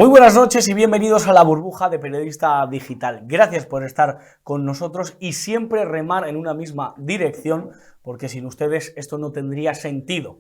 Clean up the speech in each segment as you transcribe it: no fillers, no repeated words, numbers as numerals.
Muy buenas noches y bienvenidos a la burbuja de Periodista Digital. Gracias por estar con nosotros y siempre remar en una misma dirección, porque sin ustedes esto no tendría sentido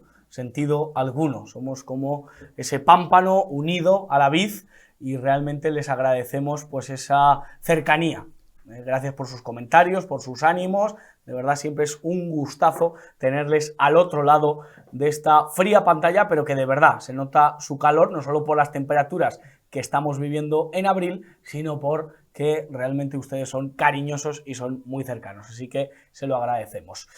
alguno. Somos como ese pámpano unido a la vid y realmente les agradecemos pues esa cercanía. Gracias por sus comentarios, por sus ánimos. De verdad siempre es un gustazo tenerles al otro lado de esta fría pantalla, pero que de verdad se nota su calor, no solo por las temperaturas que estamos viviendo en abril, sino por que realmente ustedes son cariñosos y son muy cercanos. Así que se lo agradecemos.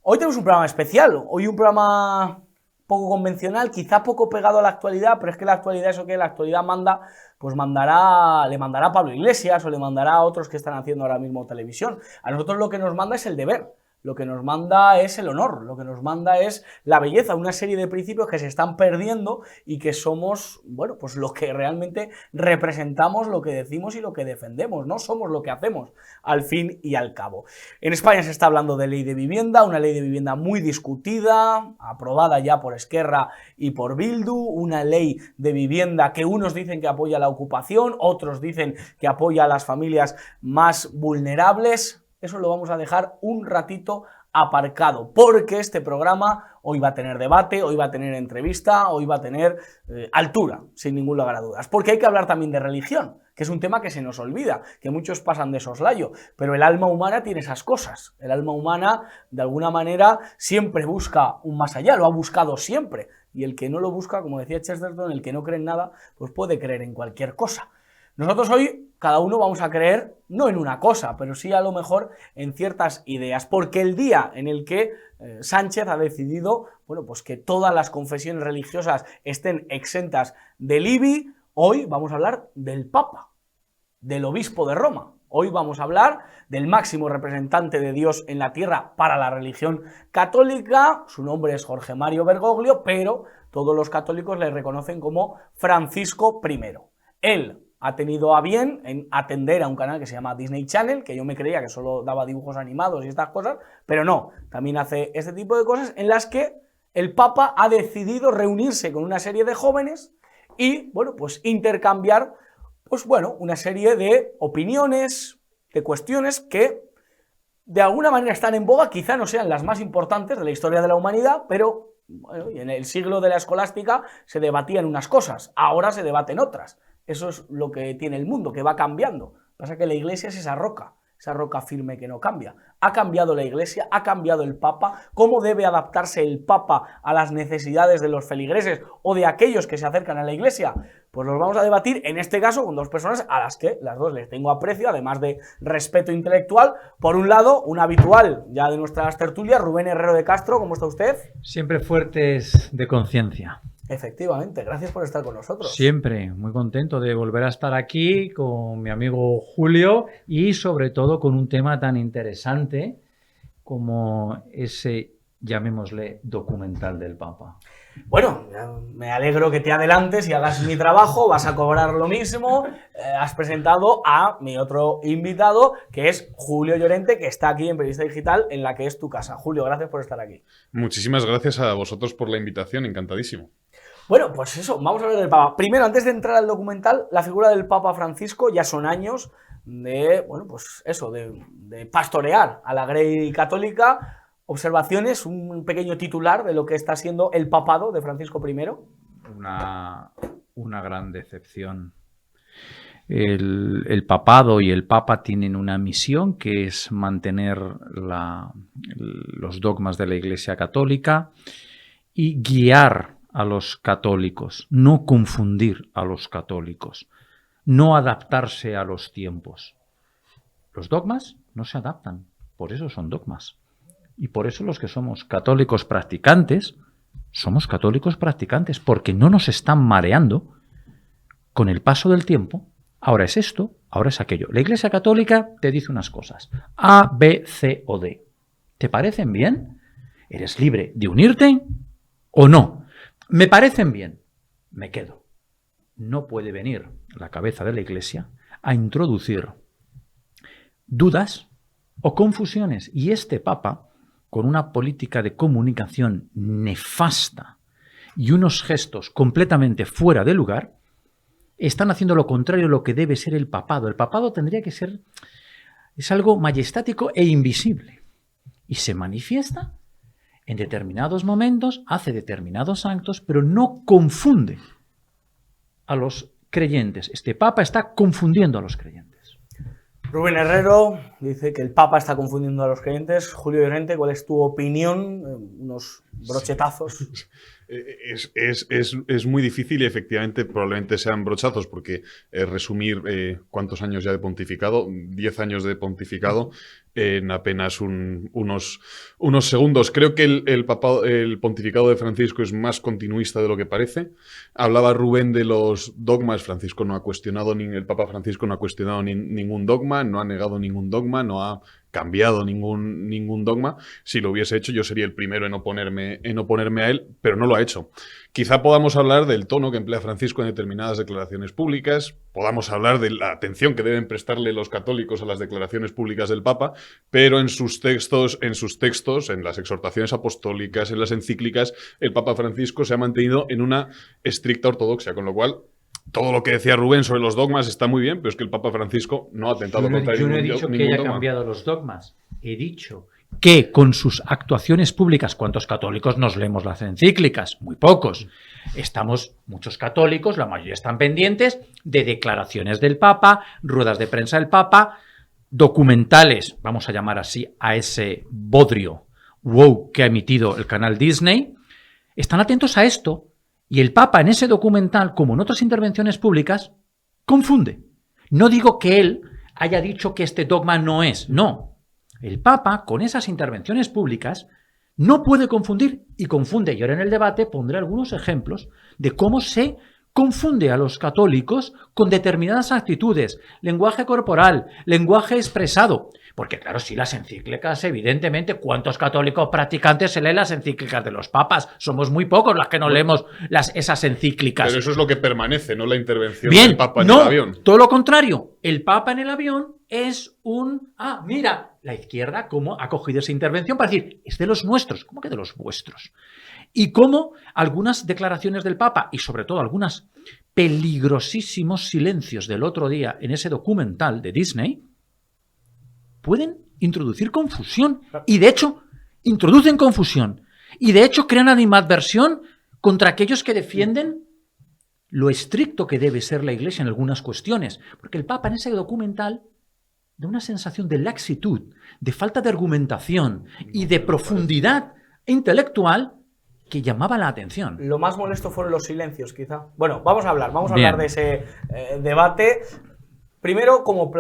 Hoy tenemos un programa especial, hoy un programa poco convencional, quizá poco pegado a la actualidad, pero es que la actualidad, eso que la actualidad manda, pues le mandará a Pablo Iglesias o le mandará a otros que están haciendo ahora mismo televisión. A nosotros lo que nos manda es el deber, lo que nos manda es el honor, lo que nos manda es la belleza, una serie de principios que se están perdiendo y que somos, bueno, pues lo que realmente representamos, lo que decimos y lo que defendemos, no somos lo que hacemos, al fin y al cabo. En España se está hablando de ley de vivienda, una ley de vivienda muy discutida, aprobada ya por Esquerra y por Bildu, una ley de vivienda que unos dicen que apoya la ocupación, otros dicen que apoya a las familias más vulnerables. Eso lo vamos a dejar un ratito aparcado, porque este programa hoy va a tener debate, hoy va a tener entrevista, hoy va a tener altura, sin ningún lugar a dudas. Porque hay que hablar también de religión, que es un tema que se nos olvida, que muchos pasan de soslayo, pero el alma humana tiene esas cosas. El alma humana, de alguna manera, siempre busca un más allá, lo ha buscado siempre. Y el que no lo busca, como decía Chesterton, el que no cree en nada, pues puede creer en cualquier cosa. Nosotros hoy, cada uno vamos a creer, no en una cosa, pero sí a lo mejor en ciertas ideas, porque el día en el que Sánchez ha decidido, bueno, pues que todas las confesiones religiosas estén exentas del IBI, hoy vamos a hablar del Papa, del obispo de Roma. Hoy vamos a hablar del máximo representante de Dios en la tierra para la religión católica. Su nombre es Jorge Mario Bergoglio, pero todos los católicos le reconocen como Francisco I. Él ha tenido a bien en atender a un canal que se llama Disney Channel, que yo me creía que solo daba dibujos animados y estas cosas, pero no, también hace este tipo de cosas en las que el Papa ha decidido reunirse con una serie de jóvenes y, bueno, pues intercambiar, pues bueno, una serie de opiniones, de cuestiones que de alguna manera están en boga, quizá no sean las más importantes de la historia de la humanidad, pero bueno, en el siglo de la escolástica se debatían unas cosas, ahora se debaten otras. Eso es lo que tiene el mundo, que va cambiando. Pasa que la Iglesia es esa roca firme que no cambia. Ha cambiado la Iglesia, ha cambiado el Papa. ¿Cómo debe adaptarse el Papa a las necesidades de los feligreses o de aquellos que se acercan a la Iglesia? Pues los vamos a debatir, en este caso, con dos personas a las que las dos les tengo aprecio, además de respeto intelectual. Por un lado, un habitual ya de nuestras tertulias, Rubén Herrero de Castro. ¿Cómo está usted? Siempre fuertes de conciencia. Efectivamente, gracias por estar con nosotros. Siempre, muy contento de volver a estar aquí con mi amigo Julio y sobre todo con un tema tan interesante como ese, llamémosle, documental del Papa. Bueno, me alegro que te adelantes y hagas mi trabajo, vas a cobrar lo mismo. Has presentado a mi otro invitado, que es Julio Llorente, que está aquí en Periodista Digital, en la que es tu casa. Julio, gracias por estar aquí. Muchísimas gracias a vosotros por la invitación, encantadísimo. Bueno, pues eso, vamos a hablar del Papa. Primero, antes de entrar al documental, la figura del Papa Francisco, ya son años de, bueno, pues eso, de pastorear a la Grey católica. Observaciones, un pequeño titular de lo que está siendo el papado de Francisco I. Una gran decepción. El papado y el papa tienen una misión que es mantener los dogmas de la Iglesia católica y guiar a los católicos, no confundir a los católicos, no adaptarse a los tiempos. Los dogmas no se adaptan, por eso son dogmas. Y por eso los que somos católicos practicantes, somos católicos practicantes, porque no nos están mareando con el paso del tiempo. Ahora es esto, ahora es aquello. La Iglesia católica te dice unas cosas, A, B, C o D. ¿Te parecen bien? ¿Eres libre de unirte o no? Me parecen bien, me quedo. No puede venir la cabeza de la Iglesia a introducir dudas o confusiones. Y este Papa, con una política de comunicación nefasta y unos gestos completamente fuera de lugar, están haciendo lo contrario de lo que debe ser el papado. El papado tendría que ser, es algo majestático e invisible. Y se manifiesta en determinados momentos, hace determinados actos, pero no confunde a los creyentes. Este papa está confundiendo a los creyentes. Rubén Herrero dice que el Papa está confundiendo a los creyentes. Julio Llorente, ¿cuál es tu opinión? Unos brochetazos. Es muy difícil y efectivamente probablemente sean brochazos porque resumir cuántos años ya de pontificado, 10 años de pontificado en apenas unos segundos. Creo que el pontificado de Francisco es más continuista de lo que parece. Hablaba Rubén de los dogmas. Francisco no ha cuestionado, el Papa Francisco no ha cuestionado ningún dogma, no ha negado ningún dogma, no ha cambiado ningún dogma. Si lo hubiese hecho, yo sería el primero en oponerme a él, pero no lo ha hecho. Quizá podamos hablar del tono que emplea Francisco en determinadas declaraciones públicas, podamos hablar de la atención que deben prestarle los católicos a las declaraciones públicas del Papa, pero en sus textos, en las exhortaciones apostólicas, en las encíclicas, el Papa Francisco se ha mantenido en una estricta ortodoxia, con lo cual todo lo que decía Rubén sobre los dogmas está muy bien, pero es que el Papa Francisco no ha atentado contra Yo no he ningún dicho que ningún haya dogma. cambiado los dogmas. He dicho que con sus actuaciones públicas, ¿cuántos católicos nos leemos las encíclicas? Muy pocos. Estamos, muchos católicos, la mayoría están pendientes de declaraciones del Papa, ruedas de prensa del Papa, documentales, vamos a llamar así a ese bodrio wow que ha emitido el canal Disney. Están atentos a esto. Y el Papa en ese documental, como en otras intervenciones públicas, confunde. No digo que él haya dicho que este dogma no es, no. El Papa, con esas intervenciones públicas, no puede confundir y confunde. Y ahora en el debate pondré algunos ejemplos de cómo se confunde a los católicos con determinadas actitudes, lenguaje corporal, lenguaje expresado. Porque claro, sí, las encíclicas, evidentemente, ¿cuántos católicos practicantes se leen las encíclicas de los papas? Somos muy pocos las que no leemos esas encíclicas. Pero eso es lo que permanece, no la intervención Bien, del Papa en no, el avión. todo lo contrario. El Papa en el avión es un... Ah, mira, la izquierda cómo ha cogido esa intervención para decir, es de los nuestros, ¿cómo que de los vuestros? Y cómo algunas declaraciones del Papa y sobre todo algunos peligrosísimos silencios del otro día en ese documental de Disney pueden introducir confusión. Y de hecho, introducen confusión. Y de hecho crean animadversión contra aquellos que defienden lo estricto que debe ser la Iglesia en algunas cuestiones. Porque el Papa en ese documental da una sensación de laxitud, de falta de argumentación y de profundidad intelectual que llamaba la atención. Lo más molesto fueron los silencios, quizá. Bueno, vamos a hablar de ese debate. Primero, como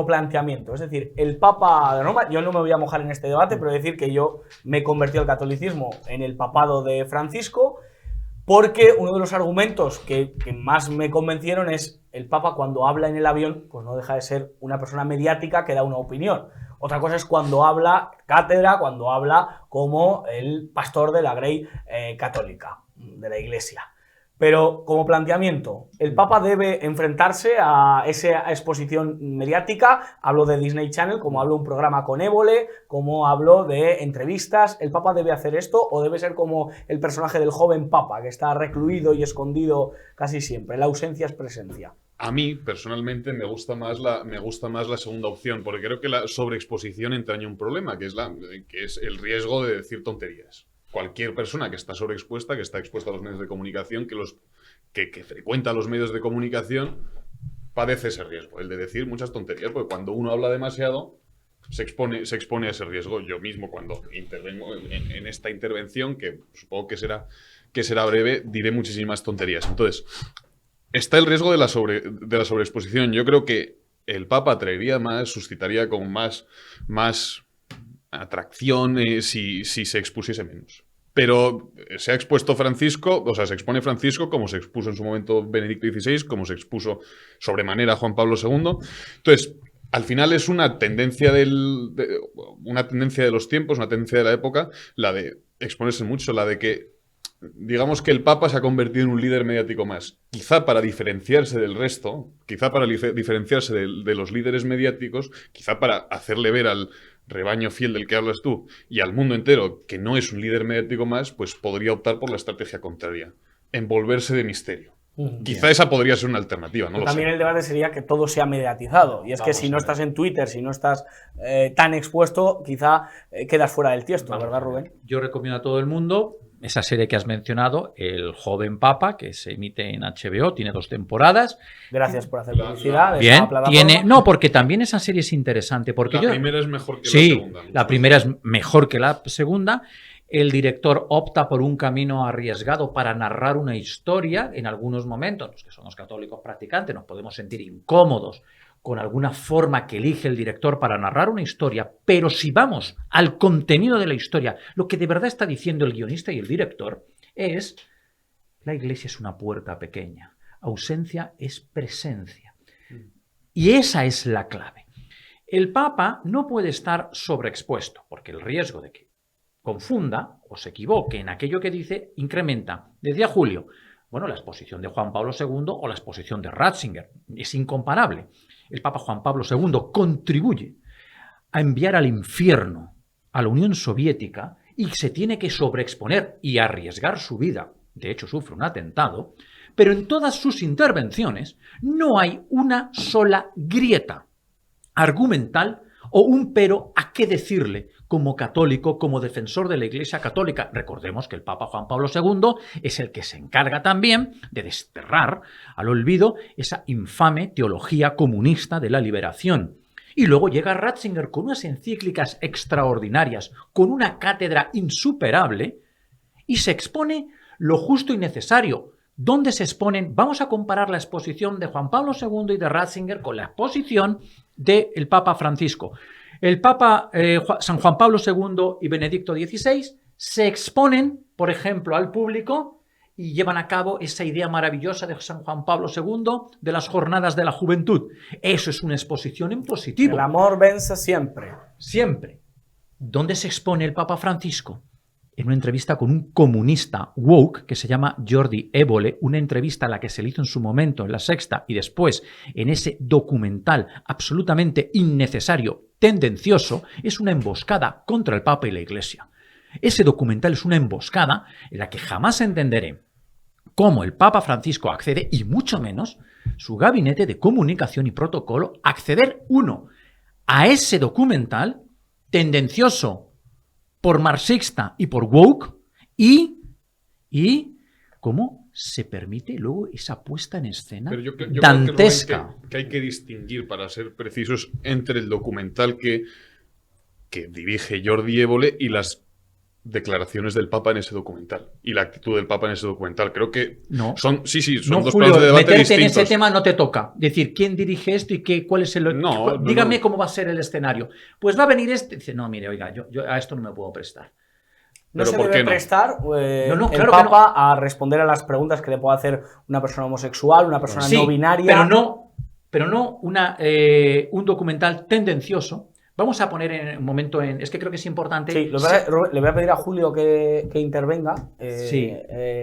planteamiento. Es decir, el Papa de Roma, yo no me voy a mojar en este debate, pero decir que yo me convertí al catolicismo en el papado de Francisco, porque uno de los argumentos que más me convencieron es el Papa cuando habla en el avión, pues no deja de ser una persona mediática que da una opinión. Otra cosa es cuando habla cátedra, cuando habla como el pastor de la Grey católica, de la Iglesia. Pero como planteamiento, ¿el Papa debe enfrentarse a esa exposición mediática? Hablo de Disney Channel, como hablo de un programa con Évole, como hablo de entrevistas. ¿El Papa debe hacer esto o debe ser como el personaje del joven Papa, que está recluido y escondido casi siempre? La ausencia es presencia. A mí, personalmente, me gusta más la segunda opción, porque creo que la sobreexposición entraña un problema, que es el riesgo de decir tonterías. Cualquier persona que está sobreexpuesta, que está expuesta a los medios de comunicación, que frecuenta los medios de comunicación, padece ese riesgo, el de decir muchas tonterías, porque cuando uno habla demasiado, se expone a ese riesgo. Yo mismo, cuando intervengo en esta intervención, que supongo que será breve, diré muchísimas tonterías. Entonces, está el riesgo de la sobreexposición. Yo creo que el Papa atraería más, suscitaría como más atracción si se expusiese menos. Pero se ha expuesto Francisco, o sea, se expone Francisco como se expuso en su momento Benedicto XVI, como se expuso sobremanera Juan Pablo II. Entonces, al final es una tendencia de los tiempos, una tendencia de la época, la de exponerse mucho, la de que, digamos que el Papa se ha convertido en un líder mediático más. Quizá para diferenciarse del resto, quizá para diferenciarse de los líderes mediáticos, quizá para hacerle ver al rebaño fiel del que hablas tú y al mundo entero que no es un líder mediático más, pues podría optar por la estrategia contraria, envolverse de misterio. Quizá esa podría ser una alternativa, no lo También sé. el debate sería que todo sea mediatizado. Y es que Vamos si a no ver. estás en Twitter, si no estás tan expuesto, quizá quedas fuera del tiesto, Vamos ¿verdad, a ver. Rubén? Yo recomiendo a todo el mundo esa serie que has mencionado, El joven papa, que se emite en HBO, tiene 2 temporadas. Gracias por hacer publicidad de Bien, esa plataforma. no, porque también esa serie es interesante. Porque La primera es mejor que la sí, segunda. la primera es mejor que la segunda. El director opta por un camino arriesgado para narrar una historia. En algunos momentos, los que somos católicos practicantes, nos podemos sentir incómodos con alguna forma que elige el director para narrar una historia, pero si vamos al contenido de la historia, lo que de verdad está diciendo el guionista y el director es: la iglesia es una puerta pequeña, ausencia es presencia. Y esa es la clave. El Papa no puede estar sobreexpuesto, porque el riesgo de que confunda o se equivoque en aquello que dice incrementa. Decía Julio, bueno, la exposición de Juan Pablo II o la exposición de Ratzinger es incomparable. El Papa Juan Pablo II contribuye a enviar al infierno a la Unión Soviética y se tiene que sobreexponer y arriesgar su vida. De hecho, sufre un atentado, pero en todas sus intervenciones no hay una sola grieta argumental o un pero a qué decirle como católico, como defensor de la Iglesia Católica. Recordemos que el Papa Juan Pablo II es el que se encarga también de desterrar al olvido esa infame teología comunista de la liberación. Y luego llega Ratzinger con unas encíclicas extraordinarias, con una cátedra insuperable, y se expone lo justo y necesario. ¿Dónde se exponen? Vamos a comparar la exposición de Juan Pablo II y de Ratzinger con la exposición del Papa Francisco. El Papa San Juan Pablo II y Benedicto XVI se exponen, por ejemplo, al público y llevan a cabo esa idea maravillosa de San Juan Pablo II de las jornadas de la juventud. Eso es una exposición en positivo. El amor vence siempre. Siempre. ¿Dónde se expone el Papa Francisco? En una entrevista con un comunista woke que se llama Jordi Évole, una entrevista a la que se le hizo en su momento en La Sexta y después en ese documental absolutamente innecesario, tendencioso, es una emboscada contra el Papa y la Iglesia. Ese documental es una emboscada en la que jamás entenderé cómo el Papa Francisco accede, y mucho menos su gabinete de comunicación y protocolo, acceder, uno, a ese documental tendencioso por marxista y por woke, y cómo se permite luego esa puesta en escena Pero yo creo dantesca. que, Rubén, que hay que distinguir, para ser precisos, entre el documental que dirige Jordi Évole y las declaraciones del Papa en ese documental y la actitud del Papa en ese documental. Creo que No. son No, dos Julio, planos de debate meterte distintos. en ese tema no te toca. Decir, ¿quién dirige esto y cuál es el... No, dígame no. cómo va a ser el escenario. Pues va a venir este... Dice, no, mire, oiga, yo a esto no me puedo prestar. No ¿Pero se por debe qué no? prestar No, el claro que Papa a responder a las preguntas que le pueda hacer una persona homosexual, una persona Sí, no binaria. pero no un documental tendencioso. Vamos a poner en un momento en... Es que creo que es importante... Sí, le voy a pedir a Julio que intervenga Sí.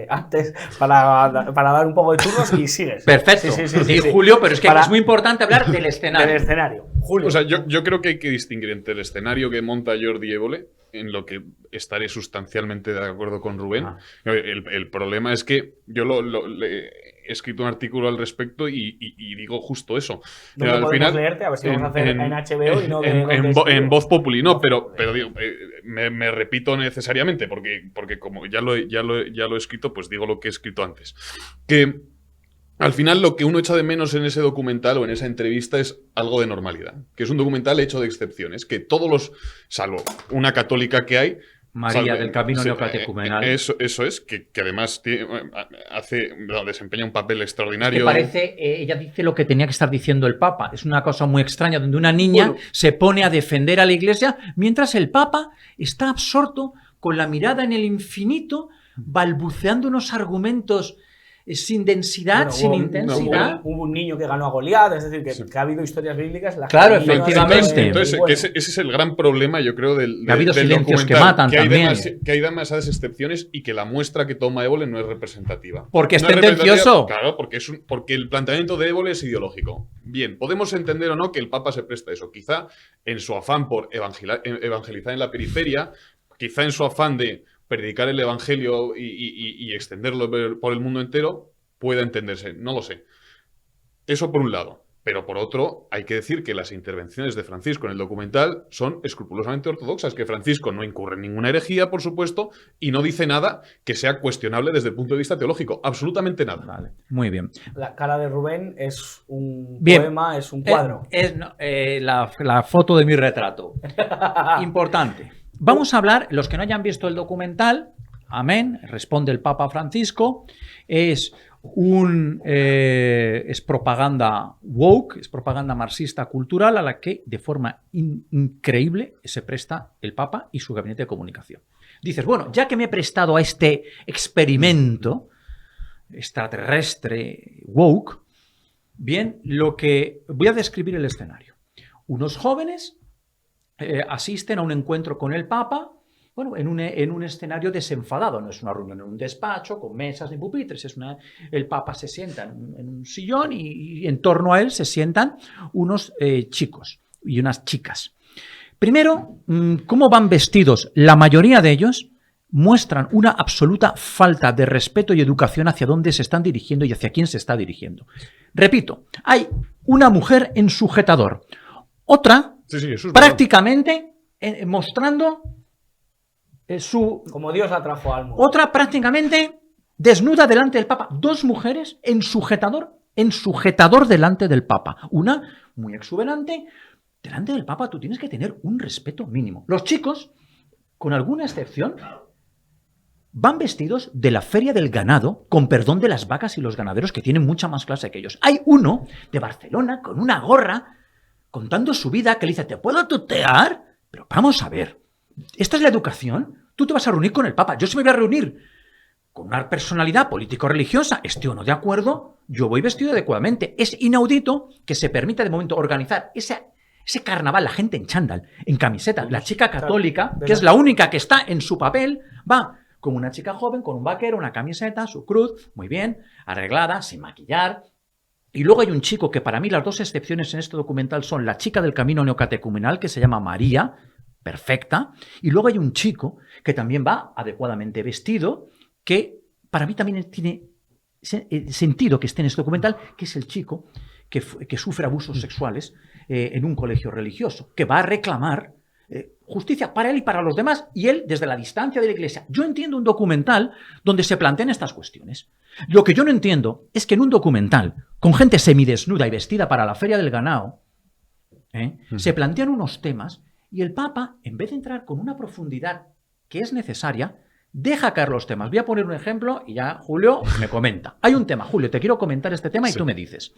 antes para dar un poco de turnos y sigues. Perfecto. Sí, Julio, pero es que es muy importante hablar del escenario. Del escenario. Julio. O sea, yo creo que hay que distinguir entre el escenario que monta Jordi Évole, en lo que estaré sustancialmente de acuerdo con Rubén. El problema es que yo he escrito un artículo al respecto y digo justo eso. ¿Dónde Al podemos final, leerte? A ver si vamos a hacer en HBO y no en Voz Populi, no, pero digo, me repito necesariamente, porque como ya lo he escrito, pues digo lo que he escrito antes. Que al final lo que uno echa de menos en ese documental o en esa entrevista es algo de normalidad, que es un documental hecho de excepciones, que todos los, salvo una católica que hay, María del Camino Neocatecumenal. Eso es, que además desempeña un papel extraordinario. ¿Qué parece? Ella dice lo que tenía que estar diciendo el Papa. Es una cosa muy extraña donde una niña se pone a defender a la Iglesia mientras el Papa está absorto con la mirada en el infinito, balbuceando unos argumentos sin densidad, sin intensidad. Hubo un niño que ganó a Goliat, es decir, que ha habido historias bíblicas. Claro, efectivamente. Entonces, ese es el gran problema, yo creo, del ha habido silencios documental, que matan también. Que hay demasiadas excepciones y que la muestra que toma Évole no es representativa. Porque es no tendencioso. Claro, porque el planteamiento de Évole es ideológico. Bien, podemos entender o no que el Papa se presta a eso. Quizá en su afán por evangelizar en la periferia, quizá en su afán de predicar el evangelio y extenderlo por el mundo entero, pueda entenderse. No lo sé. Eso por un lado. Pero por otro, hay que decir que las intervenciones de Francisco en el documental son escrupulosamente ortodoxas, que Francisco no incurre en ninguna herejía, por supuesto, y no dice nada que sea cuestionable desde el punto de vista teológico. Absolutamente nada. Vale, muy bien. La cara de Rubén es un Bien. poema, es un cuadro. La foto de mi retrato. Importante. Vamos a hablar, los que no hayan visto el documental, amén, responde el Papa Francisco, es propaganda woke, es propaganda marxista cultural a la que de forma increíble se presta el Papa y su gabinete de comunicación. Dices, bueno, ya que me he prestado a este experimento extraterrestre woke, bien, voy a describir el escenario. Unos jóvenes asisten a un encuentro con el Papa, bueno, en un escenario desenfadado. No es una reunión en un despacho con mesas ni pupitres. El Papa se sienta en un sillón y en torno a él se sientan unos chicos y unas chicas. Primero, ¿cómo van vestidos? La mayoría de ellos muestran una absoluta falta de respeto y educación hacia dónde se están dirigiendo y hacia quién se está dirigiendo. Repito, hay una mujer en sujetador, otra prácticamente mostrando como Dios la trajo al mundo. Otra prácticamente desnuda delante del Papa. Dos mujeres en sujetador delante del Papa. Una muy exuberante. Delante del Papa tú tienes que tener un respeto mínimo. Los chicos, con alguna excepción, van vestidos de la feria del ganado, con perdón de las vacas y los ganaderos, que tienen mucha más clase que ellos. Hay uno de Barcelona con una gorra contando su vida que le dice, ¿te puedo tutear? Pero vamos a ver, ¿esta es la educación? Tú te vas a reunir con el Papa. Yo si me voy a reunir con una personalidad político-religiosa, esté o no de acuerdo, yo voy vestido adecuadamente. Es inaudito que se permita de momento organizar ese carnaval, la gente en chándal, en camiseta. La chica católica, que es la única que está en su papel, va como una chica joven, con un vaquero, una camiseta, su cruz, muy bien, arreglada, sin maquillar. Y luego hay un chico que para mí las dos excepciones en este documental son la chica del camino neocatecumenal, que se llama María, perfecta, y luego hay un chico que también va adecuadamente vestido, que para mí también tiene sentido que esté en este documental, que es el chico que sufre abusos sexuales en un colegio religioso, que va a reclamar justicia para él y para los demás, y él desde la distancia de la iglesia. Yo entiendo un documental donde se plantean estas cuestiones. Lo que yo no entiendo es que en un documental con gente semidesnuda y vestida para la feria del ganado, se plantean unos temas y el Papa, en vez de entrar con una profundidad que es necesaria, deja caer los temas. Voy a poner un ejemplo y ya Julio me comenta. Hay un tema, Julio, te quiero comentar este tema y tú me dices.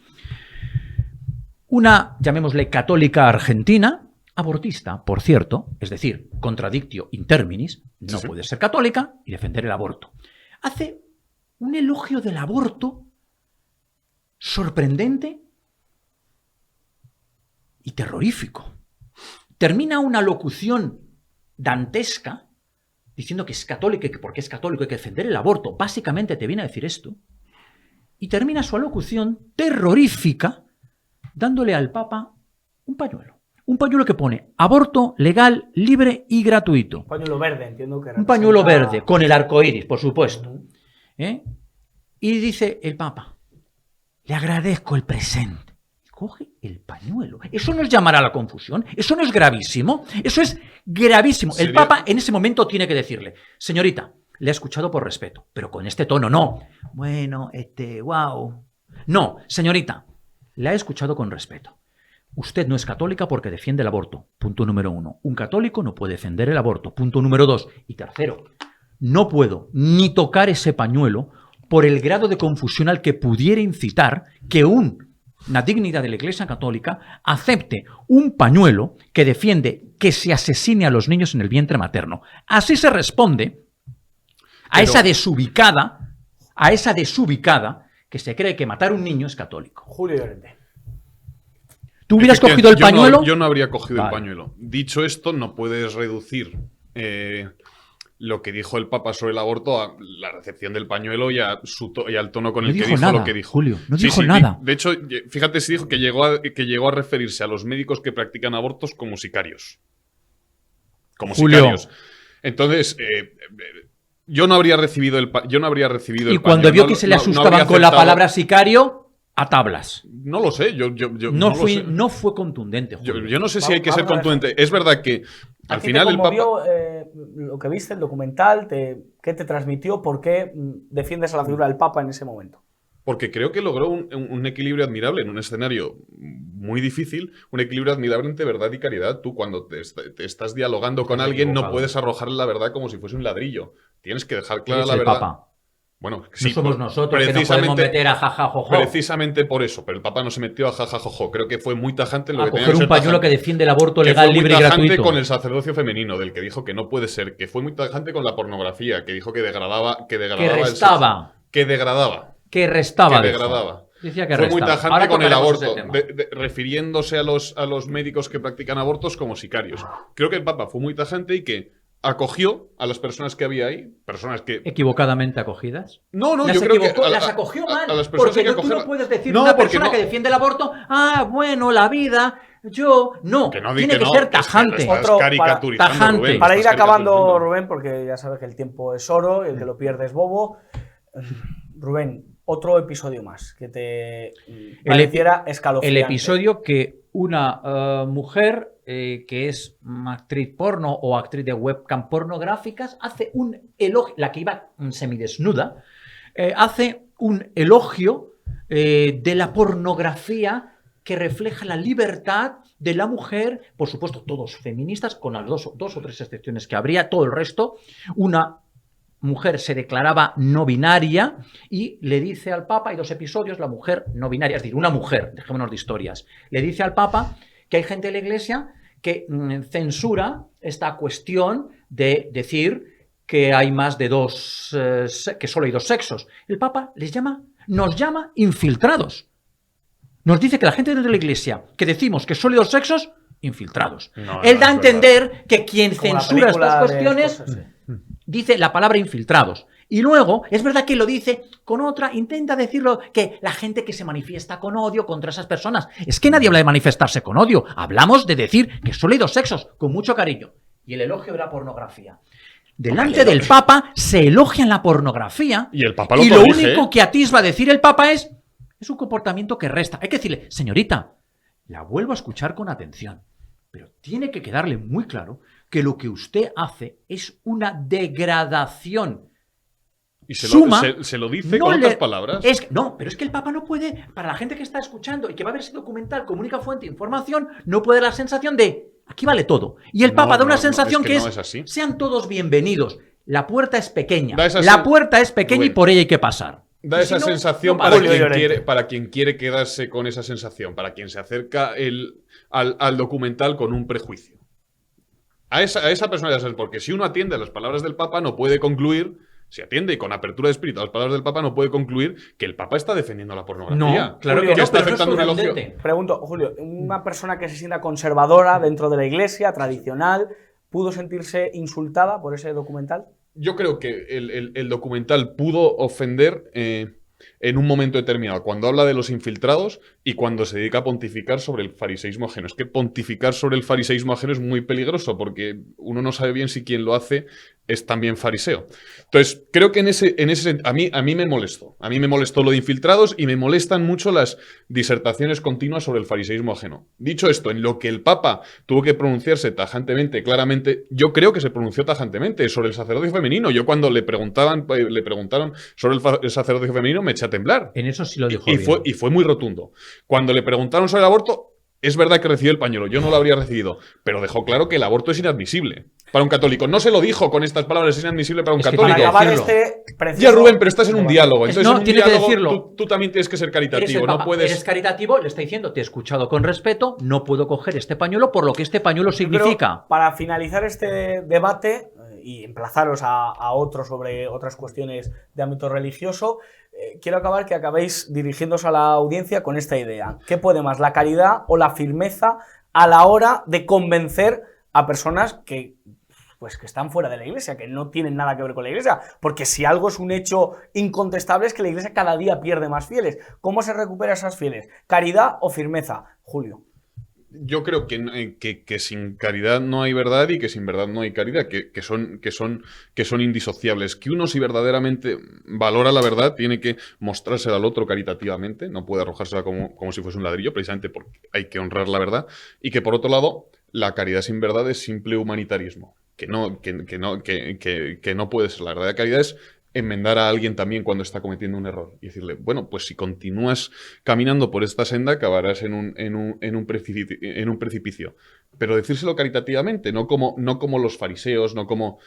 Una, llamémosle católica argentina, abortista, por cierto, es decir, contradictio in terminis, no puede ser católica y defender el aborto. Hace un elogio del aborto sorprendente y terrorífico. Termina una locución dantesca diciendo que es católico y que porque es católico hay que defender el aborto. Básicamente te viene a decir esto. Y termina su alocución terrorífica dándole al Papa un pañuelo. Un pañuelo que pone aborto legal, libre y gratuito. Un pañuelo verde, entiendo que un pañuelo verde, con el arco iris, por supuesto. Y dice el Papa, le agradezco el presente. Coge el pañuelo. Eso no es llamar a la confusión. Eso no es gravísimo. Eso es gravísimo. El Papa en ese momento tiene que decirle, señorita, le he escuchado por respeto, pero con este tono no. Bueno, wow. No, señorita, la he escuchado con respeto. Usted no es católica porque defiende el aborto. Punto número 1. Un católico no puede defender el aborto. Punto número 2. Y tercero, no puedo ni tocar ese pañuelo por el grado de confusión al que pudiera incitar que una dignidad de la Iglesia Católica acepte un pañuelo que defiende que se asesine a los niños en el vientre materno. Así se responde a esa desubicada que se cree que matar a un niño es católico. Julio Llorente. ¿Tú hubieras cogido el pañuelo? Yo no habría cogido el pañuelo. Dicho esto, no puedes reducir lo que dijo el Papa sobre el aborto a la recepción del pañuelo y al tono con el que dijo lo que dijo. Julio, no dijo nada. De hecho, fíjate si dijo que llegó a referirse a los médicos que practican abortos como sicarios. Como Julio. Sicarios. Entonces, Yo no habría recibido el Y cuando vio que se le asustaban con la palabra sicario, a tablas. No lo sé, No fue contundente. Yo no sé si hay que ser contundente. Es verdad que al final el Papa... lo que viste, el documental, ¿qué te transmitió? ¿Por qué defiendes a la figura del Papa en ese momento? Porque creo que logró un equilibrio admirable en un escenario muy difícil, un equilibrio admirable entre verdad y caridad. Tú cuando te estás dialogando con alguien no puedes arrojarle la verdad como si fuese un ladrillo. Tienes que dejar clara la verdad. Papa. Bueno, sí, no somos nosotros que no podemos meter a jajajojo. Precisamente por eso, pero el Papa no se metió a jajajojo. Creo que fue muy tajante en lo a que coger un pañuelo tajante, que defiende el aborto legal, libre y gratuito. Fue muy tajante con el sacerdocio femenino, del que dijo que no puede ser. Que fue muy tajante con la pornografía, que dijo que degradaba que restaba. Que degradaba. Que restaba. Que degradaba. Decía que fue restaba. Muy tajante con el aborto, refiriéndose a los médicos que practican abortos como sicarios. Creo que el Papa fue muy tajante y que acogió a las personas que había ahí, personas que... ¿Equivocadamente acogidas? No, yo creo que... las acogió mal, a las personas porque tú no puedes decir una persona que defiende el aborto, bueno, la vida, yo... No, tiene que ser tajante. Tajante. Para ir acabando, Rubén, porque ya sabes que el tiempo es oro y el que lo pierde es bobo. Rubén, otro episodio más que te pareciera escalofriante. El episodio que una mujer que es actriz porno o actriz de webcam pornográficas hace un elogio, la que iba semidesnuda, hace un elogio de la pornografía que refleja la libertad de la mujer, por supuesto todos feministas, con las dos o tres excepciones que habría, todo el resto, una mujer se declaraba no binaria y le dice al Papa, hay dos episodios, la mujer no binaria, es decir, una mujer, dejémonos de historias, le dice al Papa que hay gente de la Iglesia que censura esta cuestión de decir que hay más de dos, que solo hay dos sexos. El Papa nos llama infiltrados. Nos dice que la gente dentro de la Iglesia que decimos que solo hay dos sexos, infiltrados. Él da a entender que quien censura estas cuestiones dice la palabra infiltrados. Y luego, es verdad que lo dice con otra, intenta decirlo, que la gente que se manifiesta con odio contra esas personas. Es que nadie habla de manifestarse con odio. Hablamos de decir que solo hay dos sexos, con mucho cariño. Y el elogio de la pornografía. Delante del Papa se elogia la pornografía. Y el Papa lo único que atisba decir el Papa es un comportamiento que resta. Hay que decirle, señorita, la vuelvo a escuchar con atención. Pero tiene que quedarle muy claro que lo que usted hace es una degradación. ¿Y se lo dice con otras palabras? No, pero es que el Papa no puede, para la gente que está escuchando y que va a ver ese documental como única fuente de información, no puede dar la sensación de, aquí vale todo. Y el Papa da una sensación que es sean todos bienvenidos. La puerta es pequeña. La puerta es pequeña y por ella hay que pasar. Da esa sensación para quien quiere quedarse con esa sensación, para quien se acerca al documental con un prejuicio. A esa persona ya sabes, porque si uno atiende a las palabras del Papa no puede concluir, si atiende y con apertura de espíritu a las palabras del Papa no puede concluir que el Papa está defendiendo la pornografía. No, claro que no, está afectando un elogio. Pregunto, Julio, una persona que se sienta conservadora dentro de la Iglesia, tradicional, ¿pudo sentirse insultada por ese documental? Yo creo que el documental pudo ofender en un momento determinado, cuando habla de los infiltrados y cuando se dedica a pontificar sobre el fariseísmo ajeno. Es que pontificar sobre el fariseísmo ajeno es muy peligroso porque uno no sabe bien si quien lo hace es también fariseo. Entonces, creo que en ese a mí me molestó. A mí me molestó lo de infiltrados y me molestan mucho las disertaciones continuas sobre el fariseísmo ajeno. Dicho esto, en lo que el Papa tuvo que pronunciarse tajantemente, claramente, yo creo que se pronunció tajantemente sobre el sacerdocio femenino. Yo cuando le preguntaron sobre el sacerdocio femenino me eché a temblar. En eso sí lo dijo y fue muy rotundo. Cuando le preguntaron sobre el aborto, es verdad que recibió el pañuelo, yo no lo habría recibido, pero dejó claro que el aborto es inadmisible para un católico. No se lo dijo con estas palabras, es inadmisible para un católico. Para acabar ya, Rubén, pero estás en un diálogo. Entonces, no, tiene que decirlo. Tú también tienes que ser caritativo. No puedes... Eres caritativo, le está diciendo, te he escuchado con respeto, no puedo coger este pañuelo por lo que este pañuelo significa. Pero para finalizar este debate y emplazaros a otro sobre otras cuestiones de ámbito religioso, quiero que acabéis dirigiéndose a la audiencia con esta idea. ¿Qué puede más, la caridad o la firmeza a la hora de convencer a personas que están fuera de la Iglesia, que no tienen nada que ver con la Iglesia? Porque si algo es un hecho incontestable es que la Iglesia cada día pierde más fieles. ¿Cómo se recupera esas fieles? ¿Caridad o firmeza? Julio. yo creo que sin caridad no hay verdad y que sin verdad no hay caridad, que son indisociables. Que uno, si verdaderamente valora la verdad, tiene que mostrársela al otro caritativamente, no puede arrojársela como si fuese un ladrillo, precisamente porque hay que honrar la verdad. Y que, por otro lado, la caridad sin verdad es simple humanitarismo, que no puede ser. La verdadera caridad es enmendar a alguien también cuando está cometiendo un error y decirle, bueno, pues si continúas caminando por esta senda acabarás en un precipicio. Pero decírselo caritativamente, no como los fariseos, no como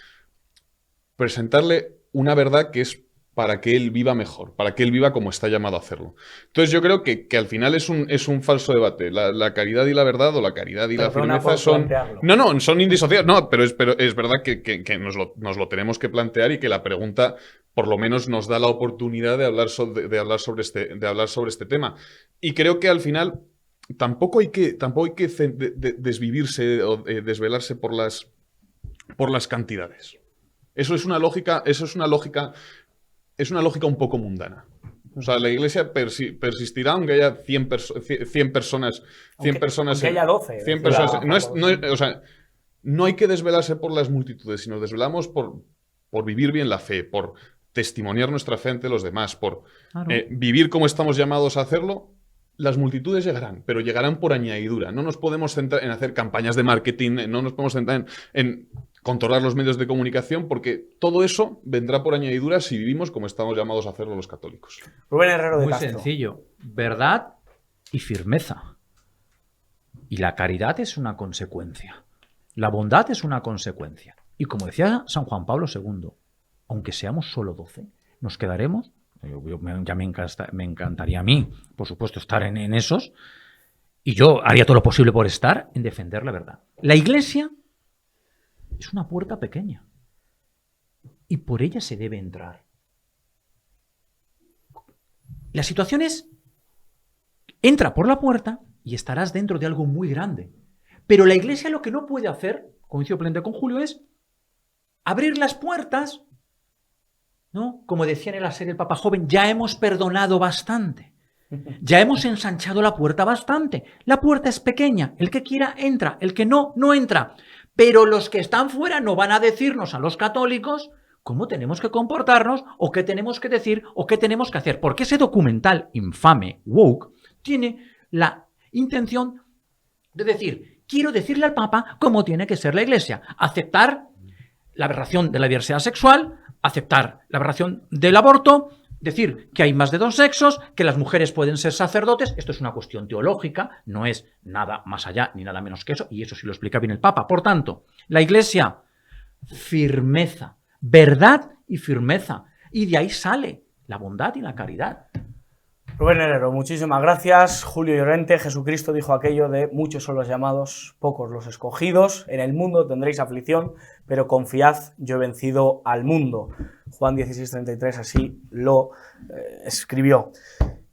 presentarle una verdad que es para que él viva mejor, para que él viva como está llamado a hacerlo. Entonces yo creo que al final es un falso debate. La caridad y la verdad, o la caridad y la firmeza son... No, son indisociables. No, pero es verdad que nos lo tenemos que plantear, y que la pregunta por lo menos nos da la oportunidad de hablar sobre este tema. Y creo que al final tampoco hay que desvivirse o desvelarse por las cantidades. Eso es una lógica un poco mundana. O sea, la Iglesia persistirá aunque haya 100 personas. 100 personas. Aunque haya 12. 100 personas. O sea, no hay que desvelarse por las multitudes, sino desvelamos por vivir bien la fe, por testimoniar nuestra fe ante los demás, por vivir como estamos llamados a hacerlo. Las multitudes llegarán, pero llegarán por añadidura. No nos podemos centrar en hacer campañas de marketing, no nos podemos centrar en controlar los medios de comunicación, porque todo eso vendrá por añadidura si vivimos como estamos llamados a hacerlo los católicos. Rubén Herrero de Muy Castro. sencillo. Verdad y firmeza. Y la caridad es una consecuencia. La bondad es una consecuencia. Y como decía San Juan Pablo II, aunque seamos solo 12, nos quedaremos... Ya me encantaría a mí, por supuesto, estar en esos, y yo haría todo lo posible por estar en defender la verdad. La Iglesia es una puerta pequeña y por ella se debe entrar. La situación es: entra por la puerta y estarás dentro de algo muy grande. Pero la Iglesia lo que no puede hacer, coincido plenamente con Julio, es abrir las puertas, ¿no? Como decía en la serie El Papa Joven, ya hemos perdonado bastante. Ya hemos ensanchado la puerta bastante. La puerta es pequeña. El que quiera entra. El que no, no entra. Pero los que están fuera no van a decirnos a los católicos cómo tenemos que comportarnos, o qué tenemos que decir, o qué tenemos que hacer. Porque ese documental infame, woke, tiene la intención de decir: quiero decirle al Papa cómo tiene que ser la Iglesia. Aceptar la aberración de la diversidad sexual, aceptar la aberración del aborto, decir que hay más de 2 sexos, que las mujeres pueden ser sacerdotes. Esto es una cuestión teológica, no es nada más allá ni nada menos que eso, y eso sí lo explica bien el Papa. Por tanto, la Iglesia, firmeza, verdad y firmeza, y de ahí sale la bondad y la caridad. Rubén Herrero, muchísimas gracias. Julio Llorente, Jesucristo dijo aquello de: muchos son los llamados, pocos los escogidos. En el mundo tendréis aflicción, pero confiad, yo he vencido al mundo. Juan 16:33 así lo escribió.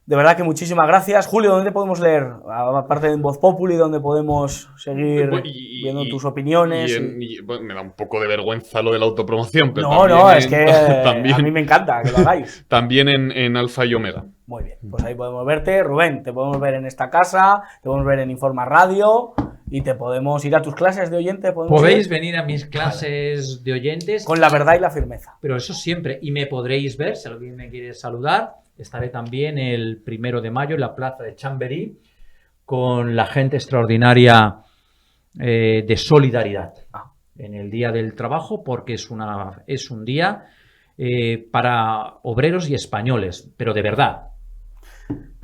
De verdad que muchísimas gracias. Julio, ¿dónde podemos leer? Aparte de en Voz Populi, ¿dónde podemos seguir viendo tus opiniones? Bueno, me da un poco de vergüenza lo de la autopromoción, pero no, es que a mí me encanta que lo hagáis. También en Alfa y Omega. Muy bien, pues ahí podemos verte. Rubén, te podemos ver en esta casa, te podemos ver en Informa Radio, y te podemos ir a tus clases de oyente. Podéis venir a mis clases de oyentes. Con la verdad y la firmeza. Pero eso siempre. Y me podréis ver, si alguien me quiere saludar. Estaré también el 1 de mayo en la plaza de Chamberí con la gente extraordinaria de solidaridad en el Día del Trabajo, porque es un día para obreros y españoles, pero de verdad.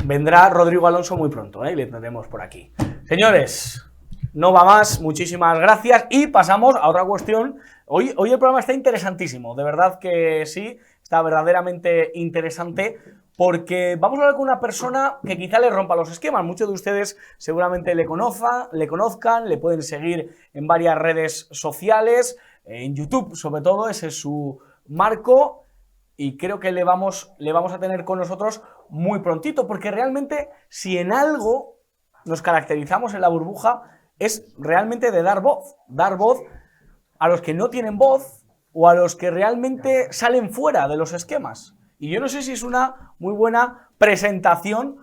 Vendrá Rodrigo Alonso muy pronto, y le tendremos por aquí. Señores, no va más, muchísimas gracias, y pasamos a otra cuestión. Hoy el programa está interesantísimo, de verdad que sí, está verdaderamente interesante, porque vamos a hablar con una persona que quizá le rompa los esquemas. Muchos de ustedes seguramente le conozcan, le pueden seguir en varias redes sociales, en YouTube sobre todo, ese es su marco, y creo que le vamos a tener con nosotros muy prontito, porque realmente si en algo nos caracterizamos en La Burbuja es realmente de dar voz a los que no tienen voz o a los que realmente salen fuera de los esquemas. Y yo no sé si es una muy buena presentación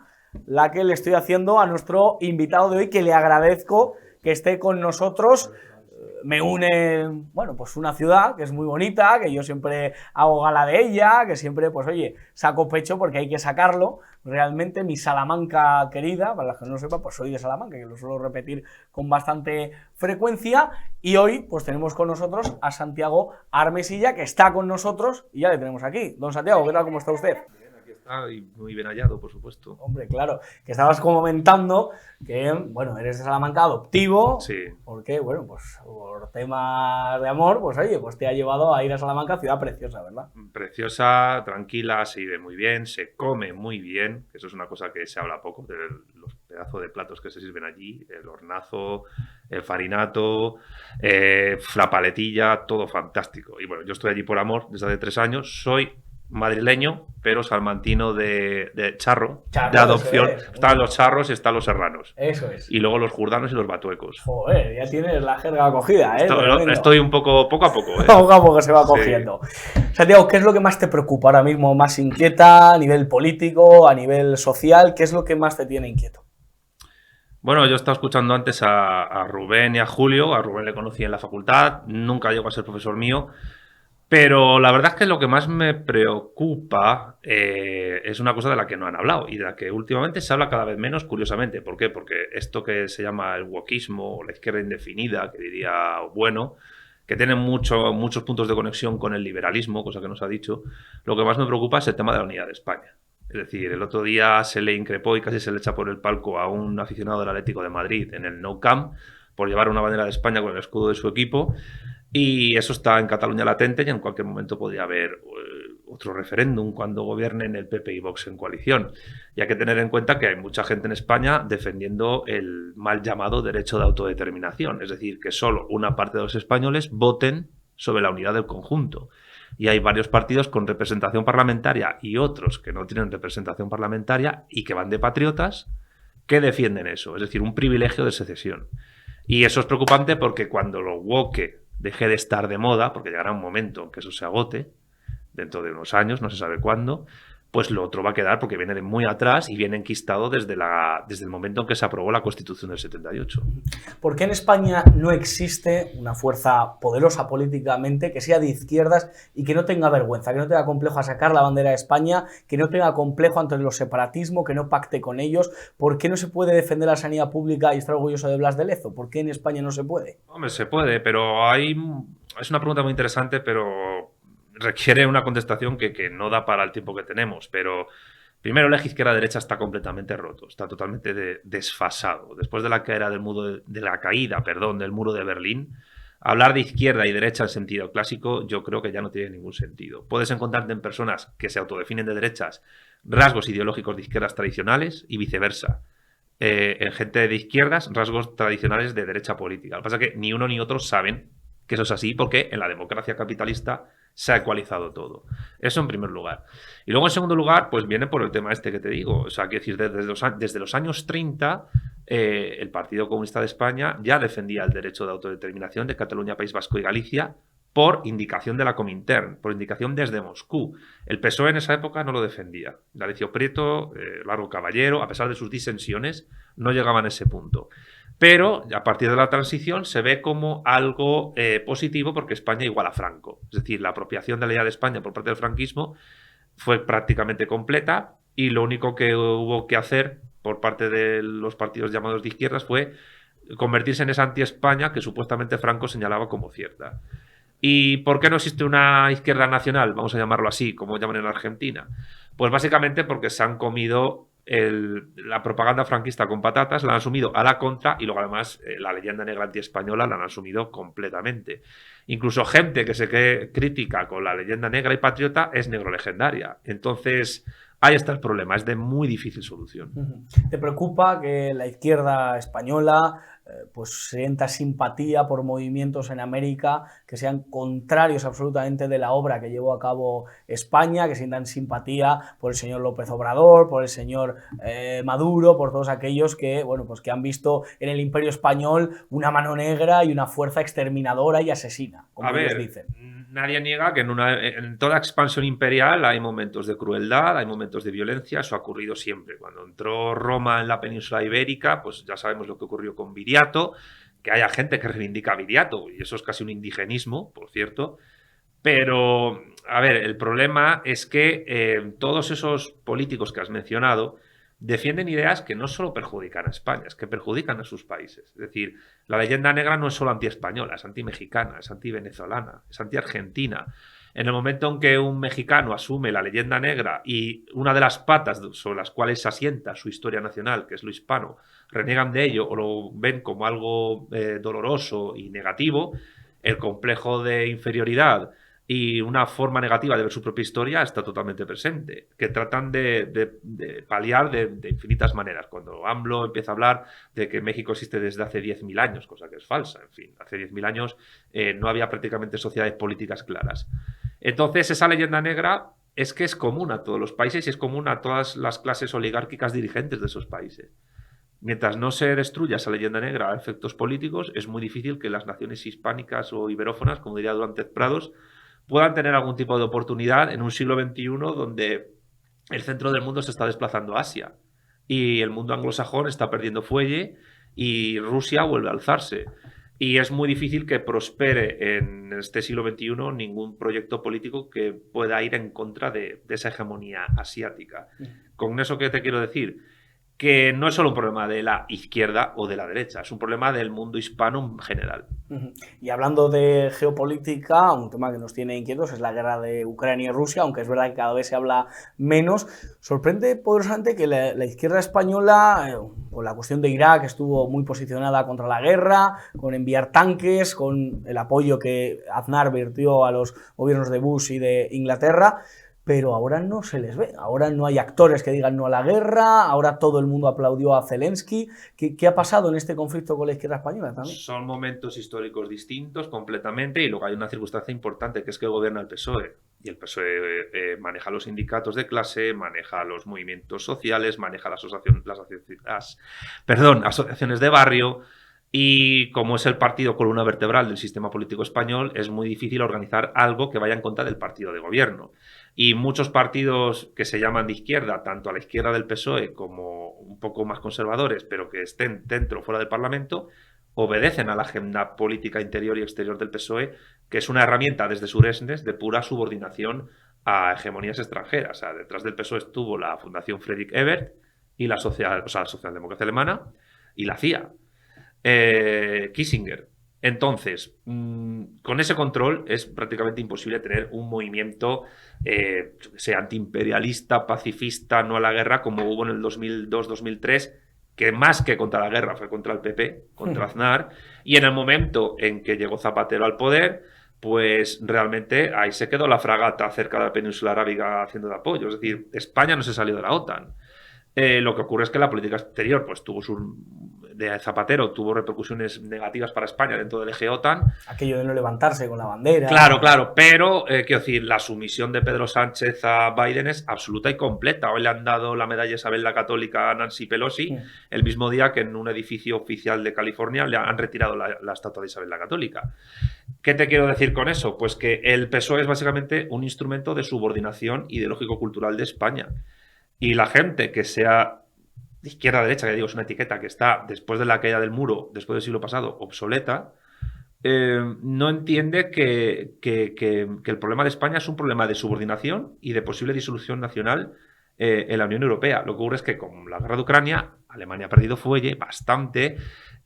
la que le estoy haciendo a nuestro invitado de hoy, que le agradezco que esté con nosotros. Me une, bueno, pues una ciudad que es muy bonita, que yo siempre hago gala de ella, que siempre, pues oye, saco pecho porque hay que sacarlo. Realmente mi Salamanca querida, para los que no lo sepan, pues soy de Salamanca, que lo suelo repetir con bastante frecuencia. Y hoy, pues tenemos con nosotros a Santiago Armesilla, que está con nosotros y ya le tenemos aquí. Don Santiago, ¿qué tal? ¿Cómo está usted? Y muy bien hallado, por supuesto. Hombre, claro, que estabas comentando que, bueno, eres de Salamanca adoptivo, Sí. porque, bueno, pues por temas de amor, pues oye, pues te ha llevado a ir a Salamanca, ciudad preciosa, ¿verdad? Preciosa, tranquila, se vive muy bien, se come muy bien, que eso es una cosa que se habla poco, de los pedazos de platos que se sirven allí, el hornazo, el farinato, la paletilla, todo fantástico. Y bueno, yo estoy allí por amor desde hace 3 años, soy madrileño, pero salmantino de charro, de adopción. Están los charros y están los serranos. Eso es. Y luego los jurdanos y los batuecos. Joder, ya tienes la jerga cogida, ¿eh? Estoy un poco a poco, ¿eh? Poco a poco se va cogiendo. Sí. Santiago, ¿qué es lo que más te preocupa ahora mismo, más inquieta a nivel político, a nivel social? ¿Qué es lo que más te tiene inquieto? Bueno, yo estaba escuchando antes a Rubén y a Julio. A Rubén le conocí en la facultad, nunca llegó a ser profesor mío. Pero la verdad es que lo que más me preocupa es una cosa de la que no han hablado y de la que últimamente se habla cada vez menos, curiosamente. ¿Por qué? Porque esto que se llama el wokismo o la izquierda indefinida, que diría Bueno, que tiene muchos puntos de conexión con el liberalismo, cosa que nos ha dicho, lo que más me preocupa es el tema de la unidad de España. Es decir, el otro día se le increpó y casi se le echa por el palco a un aficionado del Atlético de Madrid en el Nou Camp por llevar una bandera de España con el escudo de su equipo. Y eso está en Cataluña latente y en cualquier momento podría haber otro referéndum cuando gobiernen el PP y Vox en coalición. Y hay que tener en cuenta que hay mucha gente en España defendiendo el mal llamado derecho de autodeterminación. Es decir, que solo una parte de los españoles voten sobre la unidad del conjunto. Y hay varios partidos con representación parlamentaria y otros que no tienen representación parlamentaria y que van de patriotas que defienden eso. Es decir, un privilegio de secesión. Y eso es preocupante porque cuando lo woke deje de estar de moda, porque llegará un momento en que eso se agote, dentro de unos años, no se sabe cuándo, pues lo otro va a quedar porque viene de muy atrás y viene enquistado desde el momento en que se aprobó la Constitución del 78. ¿Por qué en España no existe una fuerza poderosa políticamente que sea de izquierdas y que no tenga vergüenza, que no tenga complejo a sacar la bandera de España, que no tenga complejo ante los separatismos, que no pacte con ellos? ¿Por qué no se puede defender la sanidad pública y estar orgulloso de Blas de Lezo? ¿Por qué en España no se puede? Hombre, se puede, pero es una pregunta muy interesante, pero requiere una contestación que no da para el tiempo que tenemos, pero primero el eje izquierda-derecha está completamente roto, está totalmente desfasado. Después de la caída del muro del muro de Berlín, hablar de izquierda y derecha en sentido clásico yo creo que ya no tiene ningún sentido. Puedes encontrarte en personas que se autodefinen de derechas rasgos ideológicos de izquierdas tradicionales y viceversa. En gente de izquierdas, rasgos tradicionales de derecha política. Lo que pasa es que ni uno ni otro saben que eso es así porque en la democracia capitalista se ha ecualizado todo. Eso en primer lugar. Y luego en segundo lugar, pues viene por el tema este que te digo. O sea, quiero decir, desde los años 30, el Partido Comunista de España ya defendía el derecho de autodeterminación de Cataluña, País Vasco y Galicia por indicación de la Comintern, por indicación desde Moscú. El PSOE en esa época no lo defendía. D'Alessio Prieto, Largo Caballero, a pesar de sus disensiones, no llegaban a ese punto. Pero a partir de la transición se ve como algo positivo porque España iguala a Franco. Es decir, la apropiación de la idea de España por parte del franquismo fue prácticamente completa y lo único que hubo que hacer por parte de los partidos llamados de izquierdas fue convertirse en esa anti-España que supuestamente Franco señalaba como cierta. ¿Y por qué no existe una izquierda nacional? Vamos a llamarlo así, como llaman en Argentina. Pues básicamente porque se han comido la propaganda franquista con patatas, la han asumido a la contra y luego además la leyenda negra antiespañola la han asumido completamente. Incluso gente que se cree crítica con la leyenda negra y patriota es negro legendaria. Entonces, ahí está el problema, es de muy difícil solución. ¿Te preocupa que la izquierda española pues sienta simpatía por movimientos en América que sean contrarios absolutamente de la obra que llevó a cabo España, que sientan simpatía por el señor López Obrador, por el señor Maduro, por todos aquellos que, bueno, pues que han visto en el Imperio Español una mano negra y una fuerza exterminadora y asesina, como ellos dicen? nadie niega que en toda expansión imperial hay momentos de crueldad, hay momentos de violencia, eso ha ocurrido siempre. Cuando entró Roma en la península ibérica, pues ya sabemos lo que ocurrió con Viriato, que haya gente que reivindica a Viriato, y eso es casi un indigenismo, por cierto. Pero, a ver, el problema es que todos esos políticos que has mencionado defienden ideas que no solo perjudican a España, es que perjudican a sus países. Es decir, la leyenda negra no es solo anti-española, es anti-mexicana, es anti-venezolana, es anti-argentina. En el momento en que un mexicano asume la leyenda negra y una de las patas sobre las cuales se asienta su historia nacional, que es lo hispano, reniegan de ello o lo ven como algo doloroso y negativo, el complejo de inferioridad y una forma negativa de ver su propia historia está totalmente presente, que tratan de paliar de infinitas maneras. Cuando AMLO empieza a hablar de que México existe desde hace 10.000 años, cosa que es falsa, en fin, hace 10.000 años no había prácticamente sociedades políticas claras. Entonces, esa leyenda negra es que es común a todos los países y es común a todas las clases oligárquicas dirigentes de esos países. Mientras no se destruya esa leyenda negra a efectos políticos, es muy difícil que las naciones hispánicas o iberófonas, como diría Duarte Prados, puedan tener algún tipo de oportunidad en un siglo XXI donde el centro del mundo se está desplazando a Asia y el mundo anglosajón está perdiendo fuelle y Rusia vuelve a alzarse. Y es muy difícil que prospere en este siglo XXI ningún proyecto político que pueda ir en contra de esa hegemonía asiática. Con eso, ¿qué te quiero decir? Que no es solo un problema de la izquierda o de la derecha, es un problema del mundo hispano en general. Y hablando de geopolítica, un tema que nos tiene inquietos es la guerra de Ucrania y Rusia, aunque es verdad que cada vez se habla menos. Sorprende poderosamente que la izquierda española, con la cuestión de Irak, estuvo muy posicionada contra la guerra, con enviar tanques, con el apoyo que Aznar vertió a los gobiernos de Bush y de Inglaterra, pero ahora no se les ve, ahora no hay actores que digan no a la guerra, ahora todo el mundo aplaudió a Zelensky. ¿Qué ha pasado en este conflicto con la izquierda española también? Son momentos históricos distintos completamente y luego hay una circunstancia importante que es que gobierna el PSOE y el PSOE maneja los sindicatos de clase, maneja los movimientos sociales, maneja las asociaciones de barrio. Y como es el partido columna vertebral del sistema político español, es muy difícil organizar algo que vaya en contra del partido de gobierno. Y muchos partidos que se llaman de izquierda, tanto a la izquierda del PSOE como un poco más conservadores, pero que estén dentro o fuera del Parlamento, obedecen a la agenda política interior y exterior del PSOE, que es una herramienta desde Suresnes de pura subordinación a hegemonías extranjeras. O sea, detrás del PSOE estuvo la Fundación Friedrich Ebert y la Socialdemocracia Alemana y la CIA. Kissinger. Entonces, con ese control es prácticamente imposible tener un movimiento sea antiimperialista, pacifista, no a la guerra, como hubo en el 2002-2003, que más que contra la guerra fue contra el PP, contra Aznar, y en el momento en que llegó Zapatero al poder, pues realmente ahí se quedó la fragata cerca de la península arábiga haciendo de apoyo. Es decir, España no se salió de la OTAN. Lo que ocurre es que la política exterior pues de Zapatero tuvo repercusiones negativas para España dentro del eje OTAN. Aquello de no levantarse con la bandera. Claro, pero quiero decir, la sumisión de Pedro Sánchez a Biden es absoluta y completa. Hoy le han dado la medalla Isabel la Católica a Nancy Pelosi, el mismo día que en un edificio oficial de California le han retirado la estatua de Isabel la Católica. ¿Qué te quiero decir con eso? Pues que el PSOE es básicamente un instrumento de subordinación ideológico-cultural de España. Y la gente que sea de izquierda a derecha, que digo, es una etiqueta que está después de la caída del muro, después del siglo pasado, obsoleta, no entiende que el problema de España es un problema de subordinación y de posible disolución nacional en la Unión Europea. Lo que ocurre es que con la guerra de Ucrania, Alemania ha perdido fuelle bastante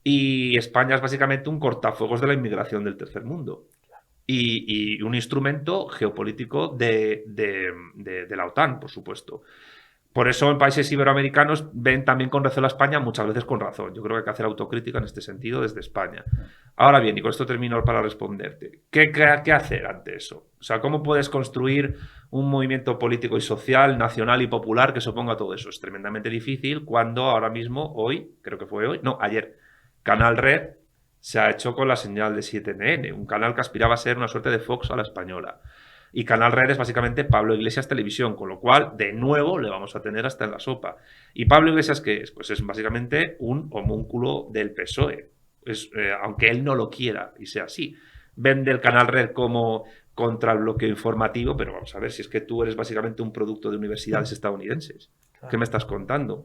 y España es básicamente un cortafuegos de la inmigración del tercer mundo. Y un instrumento geopolítico de la OTAN, por supuesto. Por eso en países iberoamericanos ven también con recelo a España, muchas veces con razón. Yo creo que hay que hacer autocrítica en este sentido desde España. Ahora bien, y con esto termino para responderte, ¿qué hacer ante eso? O sea, ¿cómo puedes construir un movimiento político y social, nacional y popular que se oponga a todo eso? Es tremendamente difícil cuando ahora mismo, ayer, Canal Red se ha hecho con la señal de 7NN, un canal que aspiraba a ser una suerte de Fox a la española. Y Canal Red es básicamente Pablo Iglesias Televisión, con lo cual, de nuevo, le vamos a tener hasta en la sopa. ¿Y Pablo Iglesias qué es? Pues es básicamente un homúnculo del PSOE, aunque él no lo quiera y sea así. Vende el Canal Red como contra el bloqueo informativo, pero vamos a ver, si es que tú eres básicamente un producto de universidades estadounidenses. ¿Qué me estás contando?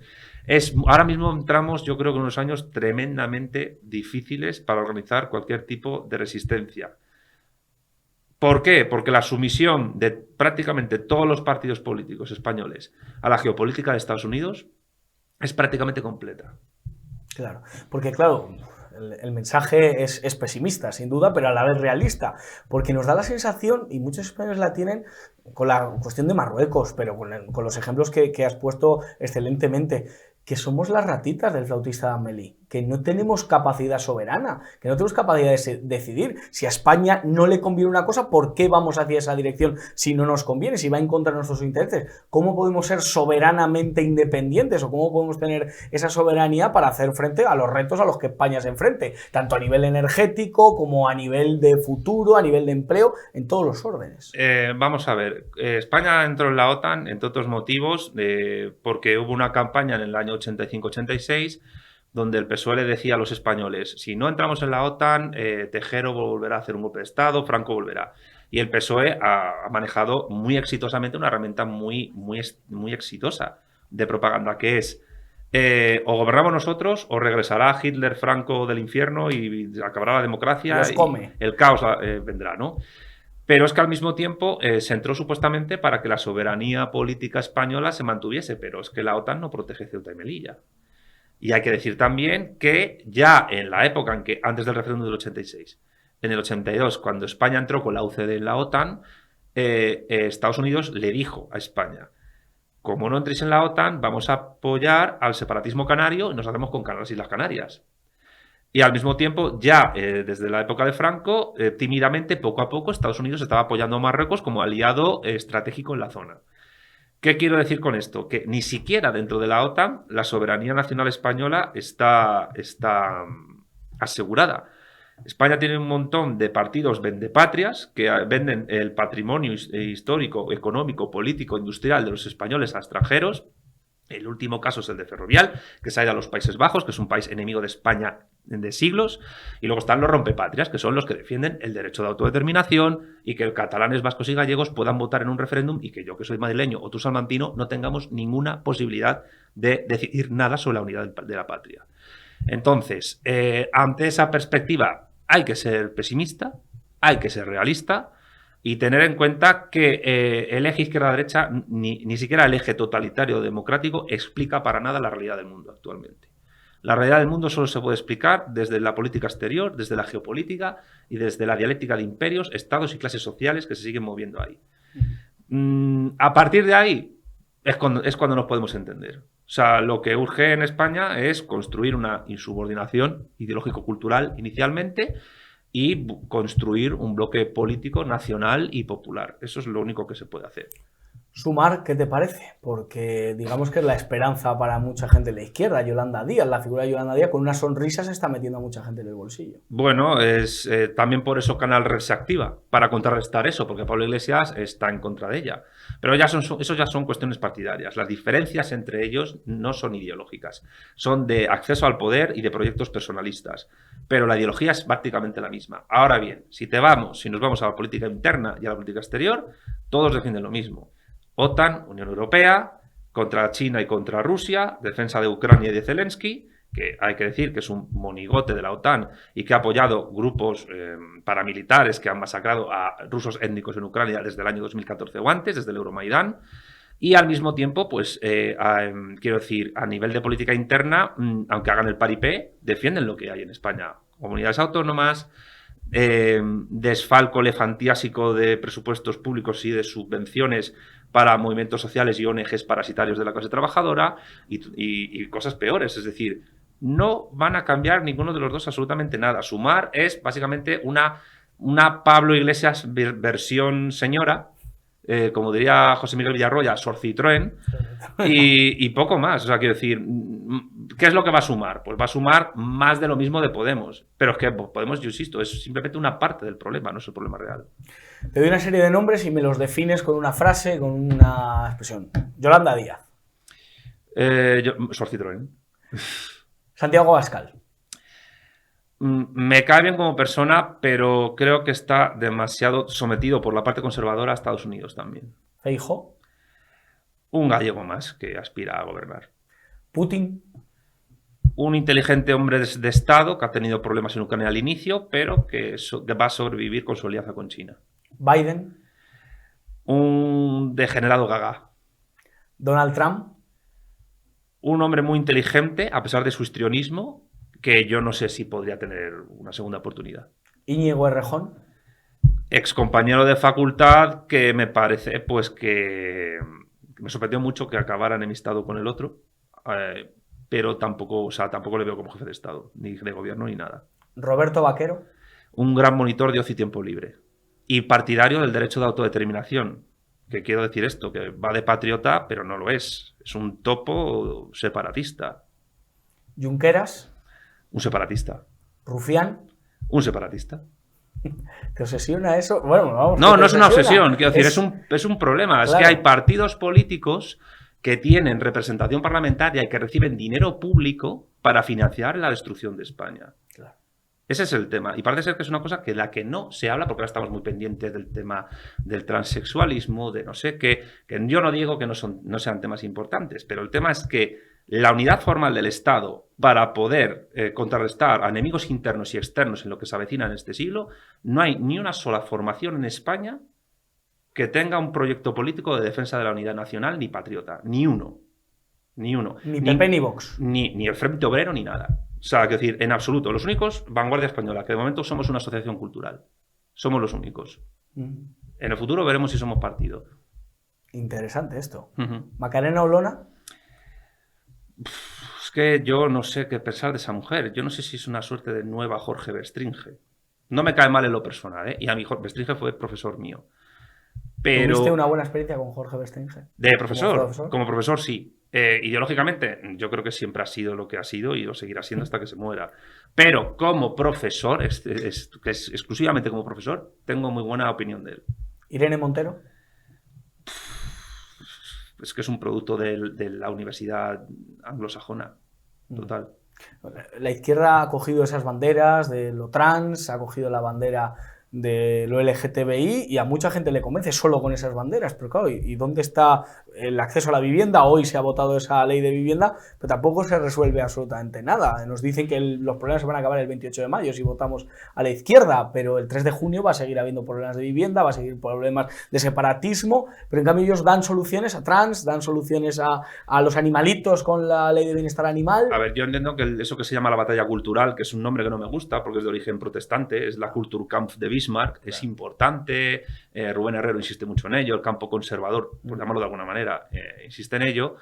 Ahora mismo entramos, yo creo que en unos años tremendamente difíciles para organizar cualquier tipo de resistencia. ¿Por qué? Porque la sumisión de prácticamente todos los partidos políticos españoles a la geopolítica de Estados Unidos es prácticamente completa. Claro, porque claro, el mensaje es pesimista, sin duda, pero a la vez realista, porque nos da la sensación, y muchos españoles la tienen, con la cuestión de Marruecos, pero con los ejemplos que has puesto excelentemente, que somos las ratitas del flautista de Amélie, que no tenemos capacidad soberana, que no tenemos capacidad de decidir. Si a España no le conviene una cosa, ¿por qué vamos hacia esa dirección si no nos conviene, si va en contra de nuestros intereses? ¿Cómo podemos ser soberanamente independientes o cómo podemos tener esa soberanía para hacer frente a los retos a los que España se enfrente, tanto a nivel energético como a nivel de futuro, a nivel de empleo, en todos los órdenes? Vamos a ver, España entró en la OTAN, entre otros motivos, porque hubo una campaña en el año 85-86 donde el PSOE le decía a los españoles: si no entramos en la OTAN, Tejero volverá a hacer un golpe de Estado, Franco volverá. Y el PSOE ha manejado muy exitosamente una herramienta muy exitosa de propaganda, que es o gobernamos nosotros o regresará Hitler, Franco del infierno y acabará la democracia y el caos vendrá, ¿no? Pero es que al mismo tiempo se entró supuestamente para que la soberanía política española se mantuviese, pero es que la OTAN no protege Ceuta y Melilla. Y hay que decir también que ya en la época en que, antes del referéndum del 86, en el 82, cuando España entró con la UCD en la OTAN, Estados Unidos le dijo a España: como no entréis en la OTAN, vamos a apoyar al separatismo canario y nos hacemos con las Islas Canarias. Y al mismo tiempo, ya desde la época de Franco, tímidamente, poco a poco, Estados Unidos estaba apoyando a Marruecos como aliado estratégico en la zona. ¿Qué quiero decir con esto? Que ni siquiera dentro de la OTAN la soberanía nacional española está asegurada. España tiene un montón de partidos vendepatrias que venden el patrimonio histórico, económico, político, industrial de los españoles a extranjeros. El último caso es el de Ferrovial, que se ha ido a los Países Bajos, que es un país enemigo de España de siglos. Y luego están los rompepatrias, que son los que defienden el derecho de autodeterminación y que catalanes, vascos y gallegos puedan votar en un referéndum y que yo, que soy madrileño, o tú, salmantino, no tengamos ninguna posibilidad de decidir nada sobre la unidad de la patria. Entonces, ante esa perspectiva hay que ser pesimista, hay que ser realista y tener en cuenta que el eje izquierda-derecha, ni siquiera el eje totalitario democrático, explica para nada la realidad del mundo actualmente. La realidad del mundo solo se puede explicar desde la política exterior, desde la geopolítica y desde la dialéctica de imperios, estados y clases sociales que se siguen moviendo ahí. A partir de ahí es cuando nos podemos entender. O sea, lo que urge en España es construir una insubordinación ideológico-cultural inicialmente y construir un bloque político nacional y popular. Eso es lo único que se puede hacer. Sumar, ¿qué te parece? Porque digamos que es la esperanza para mucha gente de la izquierda. Yolanda Díaz, la figura de Yolanda Díaz, con una sonrisa se está metiendo a mucha gente en el bolsillo. Bueno, es también por eso Canal Red se activa, para contrarrestar eso, porque Pablo Iglesias está en contra de ella. Pero eso ya son cuestiones partidarias. Las diferencias entre ellos no son ideológicas, son de acceso al poder y de proyectos personalistas. Pero la ideología es prácticamente la misma. Ahora bien, si nos vamos a la política interna y a la política exterior, todos defienden lo mismo. OTAN, Unión Europea, contra China y contra Rusia, defensa de Ucrania y de Zelensky, que hay que decir que es un monigote de la OTAN y que ha apoyado grupos paramilitares que han masacrado a rusos étnicos en Ucrania desde el año 2014 o antes, desde el Euromaidán. Y al mismo tiempo, pues, quiero decir, a nivel de política interna, aunque hagan el paripé, defienden lo que hay en España. Comunidades autónomas, desfalco elefantiásico de presupuestos públicos y de subvenciones para movimientos sociales y ONGs parasitarios de la clase trabajadora y cosas peores. Es decir, no van a cambiar ninguno de los dos absolutamente nada. Sumar es básicamente una Pablo Iglesias versión señora, como diría José Miguel Villarroya, Sor Citroën, y poco más. O sea, quiero decir, ¿qué es lo que va a sumar? Pues va a sumar más de lo mismo de Podemos. Pero es que Podemos, yo insisto, es simplemente una parte del problema, no es el problema real. Te doy una serie de nombres y me los defines con una frase, con una expresión. Yolanda Díaz. Sor Citroën. Santiago Abascal. Me cae bien como persona, pero creo que está demasiado sometido por la parte conservadora a Estados Unidos también. Feijóo, Un gallego más que aspira a gobernar. Putin, Un inteligente hombre de Estado que ha tenido problemas en Ucrania al inicio, pero que va a sobrevivir con su alianza con China. Biden, Un degenerado gaga. Donald Trump, Un hombre muy inteligente, a pesar de su histrionismo, que yo no sé si podría tener una segunda oportunidad. Íñigo Errejón, Ex compañero de facultad que me parece, pues que me sorprendió mucho que acabara enemistado con el otro, pero tampoco, o sea, tampoco le veo como jefe de Estado, ni de gobierno, ni nada. Roberto Vaquero, Un gran monitor de ocio y tiempo libre. Y partidario del derecho de autodeterminación. Que quiero decir esto, que va de patriota, pero no lo es. Es un topo separatista. Junqueras, Un separatista. Rufián. Un separatista. ¿Te obsesiona eso? Bueno, vamos. No, que no te es una obsesiona. obsesión, quiero decir, es un problema. Es Claro. que hay partidos políticos que tienen representación parlamentaria y que reciben dinero público para financiar la destrucción de España. Claro. Ese es el tema. Y parece ser que es una cosa que la que no se habla, porque ahora estamos muy pendientes del tema del transexualismo, de no sé qué, que yo no digo que no sean temas importantes, pero el tema es que la unidad formal del Estado para poder contrarrestar a enemigos internos y externos en lo que se avecina en este siglo, no hay ni una sola formación en España que tenga un proyecto político de defensa de la unidad nacional ni patriota. Ni uno. Ni uno. Ni PP ni Vox. Ni el Frente Obrero ni nada. O sea, quiero decir, en absoluto. Los únicos, Vanguardia Española, que de momento somos una asociación cultural. Somos los únicos. En el futuro veremos si somos partido. Interesante esto. Uh-huh. Macarena Olona, Es que yo no sé qué pensar de esa mujer. Yo no sé si es una suerte de nueva Jorge Bestringe. No me cae mal en lo personal, ¿eh? Y a mí Jorge Bestringe fue profesor mío. Pero ¿tuviste una buena experiencia con Jorge Bestringe? de profesor, como profesor sí. Ideológicamente, yo creo que siempre ha sido lo que ha sido y lo seguirá siendo hasta que se muera. Pero como profesor, exclusivamente como profesor, tengo muy buena opinión de él. Irene Montero, Es que es un producto de la universidad anglosajona, total. la izquierda ha cogido esas banderas de lo trans, ha cogido la bandera de lo LGTBI y a mucha gente le convence solo con esas banderas, pero claro, ¿y dónde está el acceso a la vivienda? Hoy se ha votado esa ley de vivienda, pero tampoco se resuelve absolutamente nada. Nos dicen que los problemas se van a acabar el 28 de mayo si votamos a la izquierda, pero el 3 de junio va a seguir habiendo problemas de vivienda, va a seguir problemas de separatismo, pero en cambio ellos dan soluciones a trans, dan soluciones a los animalitos con la ley de bienestar animal. A ver, yo entiendo que eso que se llama la batalla cultural, que es un nombre que no me gusta porque es de origen protestante, es la Kulturkampf de Bismarck, es importante, Rubén Herrero insiste mucho en ello, el campo conservador, por llamarlo de alguna manera, insiste en ello,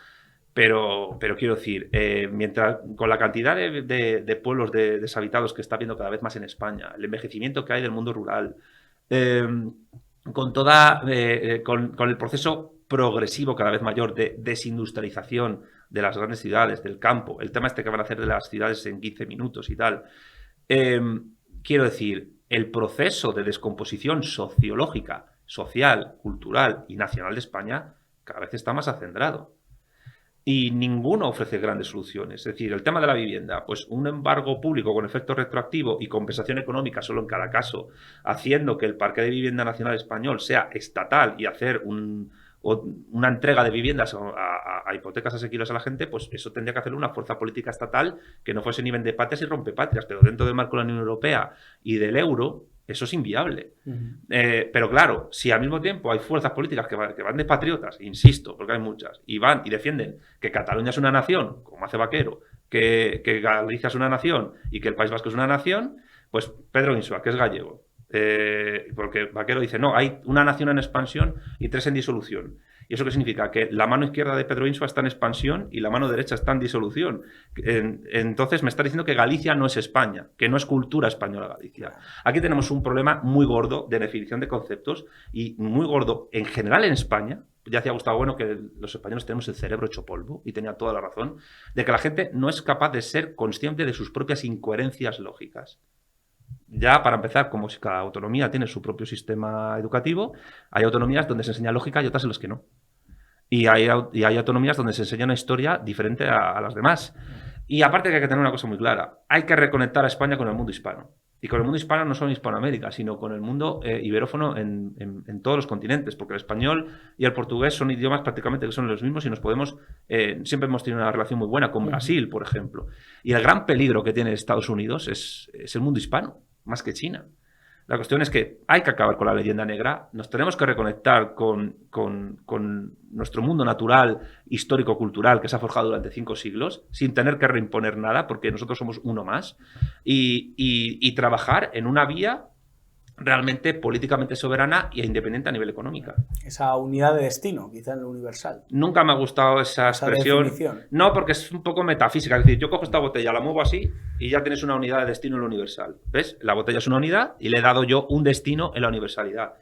pero quiero decir, mientras con la cantidad de pueblos deshabitados que está habiendo cada vez más en España, el envejecimiento que hay del mundo rural, con el proceso progresivo cada vez mayor de desindustrialización de las grandes ciudades, del campo, el tema que van a hacer de las ciudades en 15 minutos y tal, quiero decir, el proceso de descomposición sociológica, social, cultural y nacional de España cada vez está más acendrado. Y ninguno ofrece grandes soluciones. Es decir, el tema de la vivienda, pues un embargo público con efecto retroactivo y compensación económica solo en cada caso, haciendo que el parque de vivienda nacional español sea estatal y hacer una entrega de viviendas a hipotecas asequibles a la gente, pues eso tendría que hacerlo una fuerza política estatal que no fuese ni vendepatrias y rompepatrias, pero dentro del marco de la Unión Europea y del euro, eso es inviable. Pero claro, si al mismo tiempo hay fuerzas políticas que van de patriotas, insisto, porque hay muchas, y van y defienden que Cataluña es una nación, como hace Vaquero, que Galicia es una nación y que el País Vasco es una nación, pues Pedro Insua, que es gallego, porque Vaquero dice, no, hay una nación en expansión y 3 en disolución. ¿Y eso qué significa? Que la mano izquierda de Pedro Insua está en expansión y la mano derecha está en disolución. Entonces me está diciendo que Galicia no es España, que no es cultura española Galicia. Aquí tenemos un problema muy gordo de definición de conceptos y muy gordo en general en España. Ya decía Gustavo Bueno que los españoles tenemos el cerebro hecho polvo, y tenía toda la razón, de que la gente no es capaz de ser consciente de sus propias incoherencias lógicas. Ya, para empezar, como si cada autonomía tiene su propio sistema educativo, hay autonomías donde se enseña lógica y otras en las que no. Y hay autonomías donde se enseña una historia diferente a las demás. Y aparte que hay que tener una cosa muy clara, hay que reconectar a España con el mundo hispano. Y con el mundo hispano no solo en Hispanoamérica, sino con el mundo iberófono en todos los continentes, porque el español y el portugués son idiomas prácticamente que son los mismos y nos podemos, siempre hemos tenido una relación muy buena con Brasil, por ejemplo. Y el gran peligro que tiene Estados Unidos es el mundo hispano, más que China. La cuestión es que hay que acabar con la leyenda negra, nos tenemos que reconectar con nuestro mundo natural, histórico-cultural, que se ha forjado durante 5 siglos, sin tener que reimponer nada, porque nosotros somos uno más, y trabajar en una vía realmente políticamente soberana e independiente a nivel económico. Esa unidad de destino, quizá en lo universal. Nunca me ha gustado esa expresión. Definición. No, porque es un poco metafísica. Es decir, yo cojo esta botella, la muevo así y ya tienes una unidad de destino en lo universal. ¿Ves? La botella es una unidad y le he dado yo un destino en la universalidad.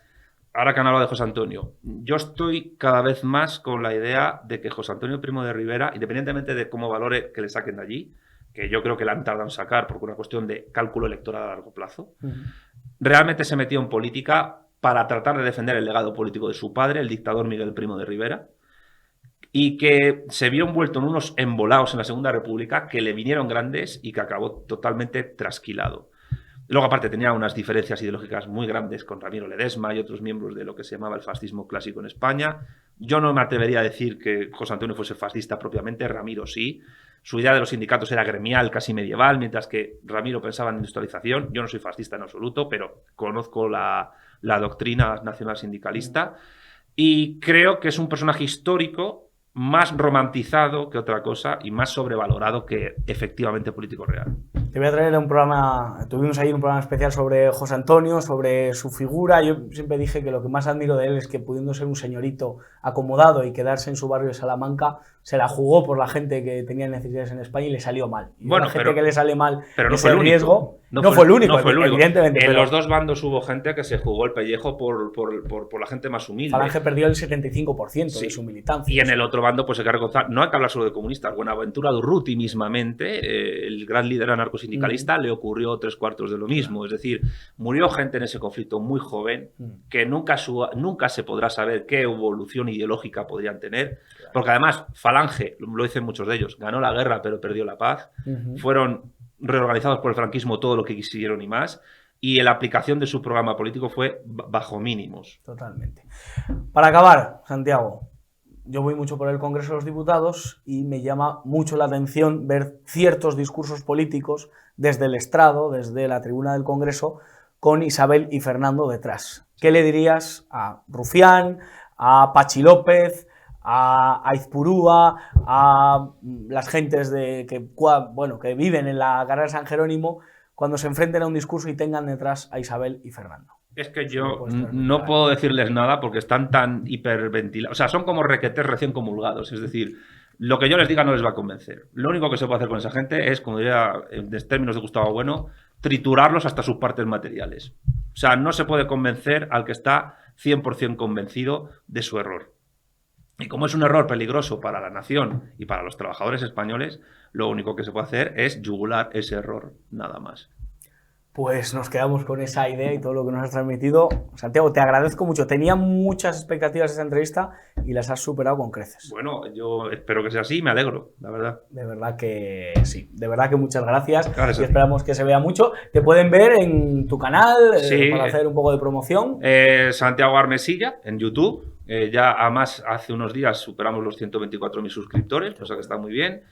Ahora que han hablado de José Antonio, yo estoy cada vez más con la idea de que José Antonio Primo de Rivera, independientemente de cómo valore que le saquen de allí, que yo creo que la han tardado en sacar por una cuestión de cálculo electoral a largo plazo, realmente se metió en política para tratar de defender el legado político de su padre, el dictador Miguel Primo de Rivera, y que se vio envuelto en unos embolados en la Segunda República que le vinieron grandes y que acabó totalmente trasquilado. Luego, aparte, tenía unas diferencias ideológicas muy grandes con Ramiro Ledesma y otros miembros de lo que se llamaba el fascismo clásico en España. Yo no me atrevería a decir que José Antonio fuese fascista propiamente, Ramiro sí. Su idea de los sindicatos era gremial, casi medieval, mientras que Ramiro pensaba en industrialización. Yo no soy fascista en absoluto, pero conozco la doctrina nacional sindicalista y creo que es un personaje histórico más romantizado que otra cosa y más sobrevalorado que efectivamente político real. Te voy a traer un programa, tuvimos ahí un programa especial sobre José Antonio, sobre su figura. Yo siempre dije que lo que más admiro de él es que, pudiendo ser un señorito acomodado y quedarse en su barrio de Salamanca, se la jugó por la gente que tenía necesidades en España y le salió mal. Y bueno, la gente que le sale mal pero no ese fue el riesgo. único. No fue el único, evidentemente. En pero los dos bandos hubo gente que se jugó el pellejo por la gente más humilde. Falange perdió el 75% de su militancia. Y en el otro bando, pues hay que reconocer, no hay que hablar solo de comunistas. Buenaventura Durruti mismamente, el gran líder anarcosindicalista, le ocurrió 3/4 de lo mismo. Es decir, murió gente en ese conflicto muy joven que nunca se podrá saber qué evolución ideológica podrían tener. Porque además, Falange, lo dicen muchos de ellos, ganó la guerra pero perdió la paz. Fueron reorganizados por el franquismo todo lo que quisieron y más. Y la aplicación de su programa político fue bajo mínimos. Totalmente. Para acabar, Santiago, yo voy mucho por el Congreso de los Diputados y me llama mucho la atención ver ciertos discursos políticos desde el estrado, desde la tribuna del Congreso, con Isabel y Fernando detrás. ¿Qué le dirías a Rufián, a Pachi López, a Aizpurúa, a las gentes que viven en la carrera de San Jerónimo, cuando se enfrenten a un discurso y tengan detrás a Isabel y Fernando? Es que yo no puedo decirles nada porque están tan hiperventilados. O sea, son como requetés recién comulgados. Es decir, lo que yo les diga no les va a convencer. Lo único que se puede hacer con esa gente es, como diría en términos de Gustavo Bueno, triturarlos hasta sus partes materiales. O sea, no se puede convencer al que está 100% convencido de su error. Y como es un error peligroso para la nación y para los trabajadores españoles, lo único que se puede hacer es yugular ese error, nada más. Pues nos quedamos con esa idea y todo lo que nos has transmitido. Santiago, te agradezco mucho. Tenía muchas expectativas de esta entrevista y las has superado con creces. Bueno, yo espero que sea así y me alegro, la verdad. De verdad que sí. De verdad que muchas gracias. Gracias y esperamos que se vea mucho. Te pueden ver en tu canal sí, para hacer un poco de promoción. Santiago Armesilla, en YouTube. Ya además hace unos días superamos los 124.000 suscriptores, cosa que está muy bien.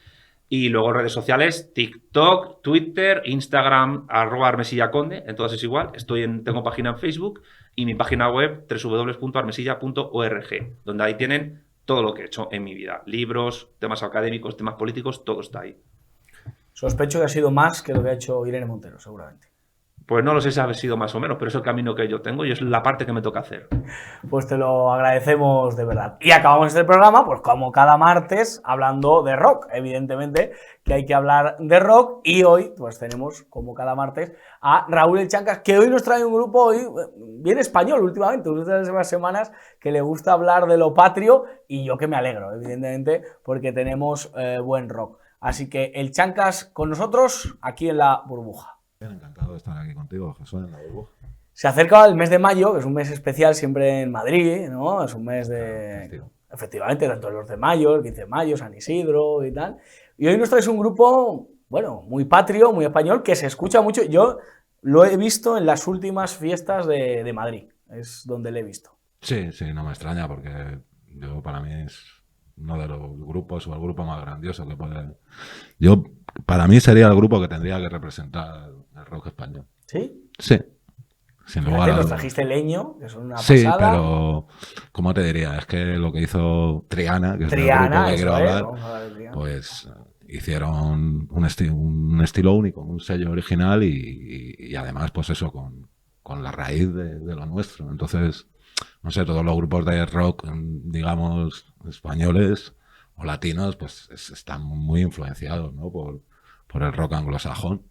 Y luego redes sociales, TikTok, Twitter, Instagram, @armesillaconde, en todas es igual. Tengo página en Facebook y mi página web www.armesilla.org, donde ahí tienen todo lo que he hecho en mi vida. Libros, temas académicos, temas políticos, todo está ahí. Sospecho que ha sido más que lo que ha hecho Irene Montero, seguramente. Pues no lo sé si ha sido más o menos, pero es el camino que yo tengo y es la parte que me toca hacer. Pues te lo agradecemos de verdad. Y acabamos este programa, pues como cada martes, hablando de rock. Evidentemente que hay que hablar de rock y hoy pues tenemos, como cada martes, a Raúl El Chancas, que hoy nos trae un grupo hoy bien español últimamente, unas semanas que le gusta hablar de lo patrio y yo que me alegro, evidentemente, porque tenemos buen rock. Así que El Chancas con nosotros aquí en La Burbuja. Encantado de estar aquí contigo, Jesús, en La Burbuja. Se acerca el mes de mayo, que es un mes especial siempre en Madrid, ¿no? Es un mes de... Efectivamente, tanto el 2 de mayo, el 15 de mayo, San Isidro y tal. Y hoy nos traes un grupo, bueno, muy patrio, muy español, que se escucha mucho. Yo lo he visto en las últimas fiestas de Madrid, es donde lo he visto. Sí, sí, no me extraña porque para mí es uno de los grupos o el grupo más grandioso que puede... Para mí sería el grupo que tendría que representar el rock español. ¿Sí? Sí, sin lugar Fíjate, a nos dudas. trajiste Leño, que son una Sí, pasada. pero ¿cómo te diría? Es que lo que hizo Triana, que es el grupo Triana, que eso quiero es, hablar, vamos a hablar de Triana. pues hicieron un estilo único, un sello original y además, pues eso, con la raíz de lo nuestro. Entonces, no sé, todos los grupos de rock, digamos, españoles o latinos, pues están muy influenciados, ¿no? por el rock anglosajón.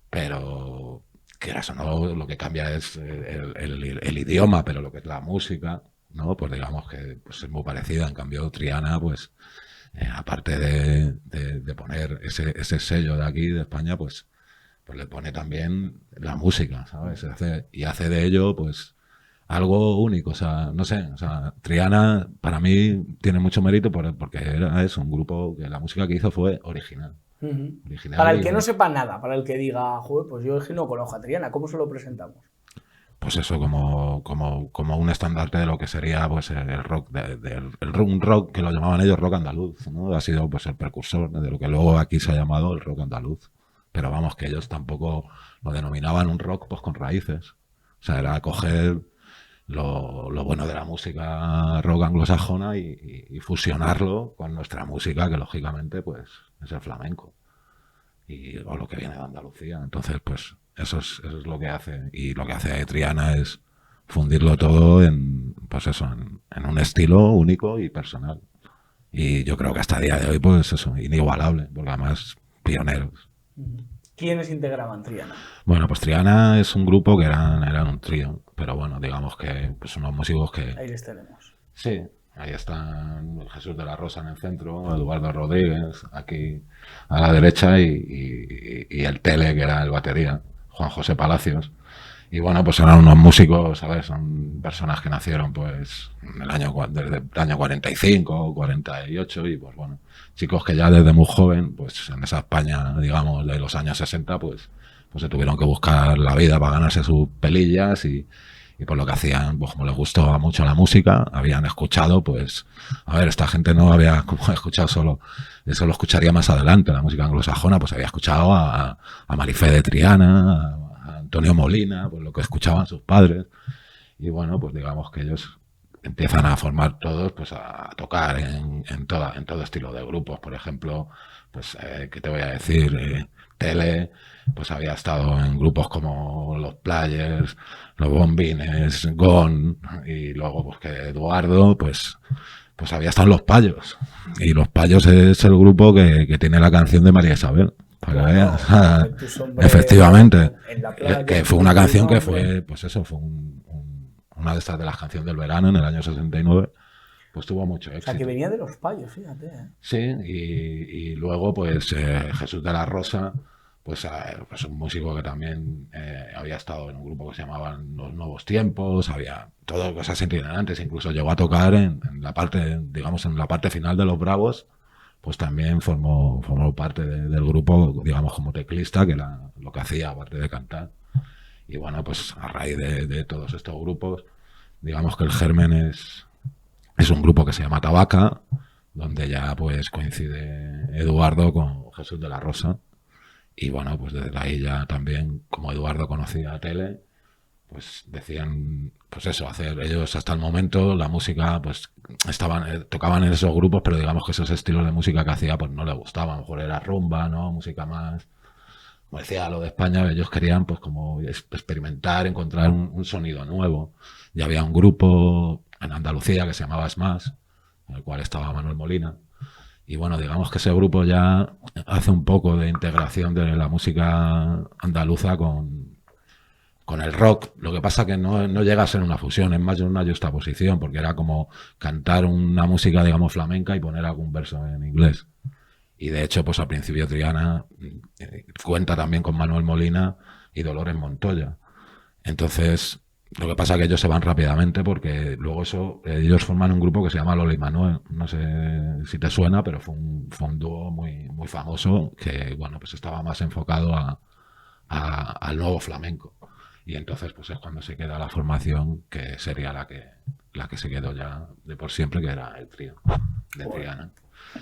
Pero, quieras o no, lo que cambia es el idioma, pero lo que es la música, ¿no? Pues digamos que pues, es muy parecida. En cambio, Triana, pues, aparte de poner ese sello de aquí, de España, pues le pone también la música, ¿sabes? Y hace de ello, pues, algo único. O sea, no sé, o sea, Triana para mí tiene mucho mérito porque era eso, un grupo que la música que hizo fue original. Ujú. Original Para el y que no sepa nada, para el que diga, joder, pues yo es que no conozco a Triana, ¿cómo se lo presentamos? pues eso, como un estandarte de lo que sería pues el rock, un rock que lo llamaban ellos rock andaluz, ¿no? Ha sido pues el precursor de lo que luego aquí se ha llamado el rock andaluz. Pero vamos, que ellos tampoco lo denominaban un rock pues con raíces. O sea, era coger lo bueno de la música rock anglosajona y fusionarlo con nuestra música, que lógicamente pues es el flamenco. O lo que viene de Andalucía. Entonces, pues eso es lo que hace. Y lo que hace Triana es fundirlo todo pues eso, en un estilo único y personal. Y yo creo que hasta el día de hoy, pues eso, inigualable, porque además pioneros. ¿Quiénes integraban Triana? Bueno, pues Triana es un grupo que eran un trío, pero bueno, digamos que pues unos músicos que... Ahí les tenemos. Sí, ahí están Jesús de la Rosa en el centro, Eduardo Rodríguez aquí a la derecha y el Tele, que era el batería, Juan José Palacios. Y bueno, pues eran unos músicos, ¿sabes? Son personas que nacieron pues desde el año 45, 48 y pues bueno, chicos que ya desde muy joven, pues en esa España, digamos, de los años 60, pues se tuvieron que buscar la vida para ganarse sus pelillas y por lo que hacían, pues como les gustó mucho la música, habían escuchado, pues, a ver, esta gente no había escuchado solo, eso lo escucharía más adelante, la música anglosajona, pues había escuchado a Marifé de Triana, a Antonio Molina, pues lo que escuchaban sus padres, y bueno, pues digamos que ellos empiezan a formar todos, pues a tocar en todo estilo de grupos, por ejemplo, pues, ¿qué te voy a decir? Tele, pues había estado en grupos como Los Players, Los Bombines, Gone, y luego pues que Eduardo, pues había estado en Los Payos. Y Los Payos es el grupo que tiene la canción de María Isabel. Para que veas. Efectivamente. Que fue una canción que fue, pues eso, fue una de estas de las canciones del verano en el año 69. Pues tuvo mucho éxito. O sea, que venía de Los Payos, fíjate. Sí, y luego pues Jesús de la Rosa, pues un músico que también había estado en un grupo que se llamaban Los Nuevos Tiempos, había todo cosas itinerantes, incluso llegó a tocar en la parte, digamos, en la parte final de Los Bravos, pues también formó parte del grupo, digamos, como teclista, que era lo que hacía, aparte de cantar. Y bueno, pues a raíz de todos estos grupos, digamos que el germen es un grupo que se llama Tabaca, donde ya pues coincide Eduardo con Jesús de la Rosa. Y bueno, pues desde ahí ya también, como Eduardo conocía a Tele, pues decían, pues eso, hacer ellos hasta el momento la música, pues tocaban en esos grupos, pero digamos que esos estilos de música que hacía pues no les gustaba, a lo mejor era rumba, ¿no? Música más, como decía, lo de España, ellos querían pues como experimentar, encontrar un sonido nuevo. Ya había un grupo en Andalucía que se llamaba Smash, en el cual estaba Manuel Molina. Y bueno, digamos que ese grupo ya hace un poco de integración de la música andaluza con el rock. Lo que pasa que no llega a ser una fusión, es más una juxtaposición, porque era como cantar una música, digamos, flamenca y poner algún verso en inglés. Y de hecho, pues al principio Triana cuenta también con Manuel Molina y Dolores Montoya. Entonces, Lo que pasa es que ellos se van rápidamente porque luego ellos forman un grupo que se llama Lola y Manuel. No sé si te suena, pero fue un dúo muy, muy famoso que, bueno, pues estaba más enfocado al nuevo flamenco. Y entonces pues es cuando se queda la formación que sería la que se quedó ya de por siempre, que era el trío de Triana.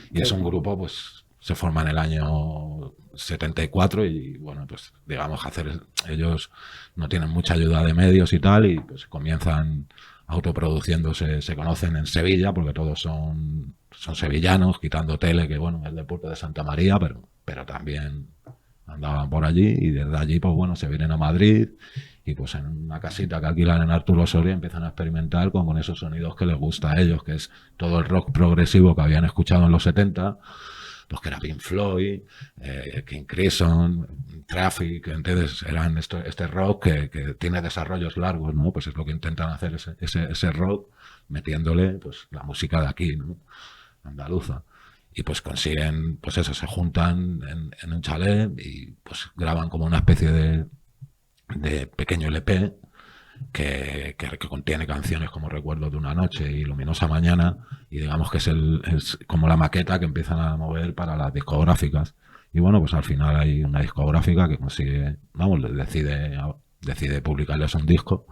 Y es un grupo, pues se forma en el año 74 y bueno, pues digamos ellos no tienen mucha ayuda de medios y tal, y pues comienzan autoproduciéndose, se conocen en Sevilla porque todos son sevillanos, quitando Tele, que bueno, es del puerto de Santa María, pero también andaban por allí, y desde allí pues bueno, se vienen a Madrid y pues en una casita que alquilan en Arturo Soria empiezan a experimentar con esos sonidos que les gusta a ellos, que es todo el rock progresivo que habían escuchado en los 70, pues que era Pink Floyd, King Crimson, Traffic. Entonces eran este rock que tiene desarrollos largos, ¿no? Pues es lo que intentan hacer ese rock, metiéndole pues la música de aquí, ¿no? Andaluza. Y pues consiguen, pues eso, se juntan en un chalet y pues graban como una especie de pequeño LP que contiene canciones como Recuerdos de una noche y Luminosa mañana, y digamos que es como la maqueta que empiezan a mover para las discográficas. Y bueno, pues al final hay una discográfica que consigue, vamos, decide publicarles un disco,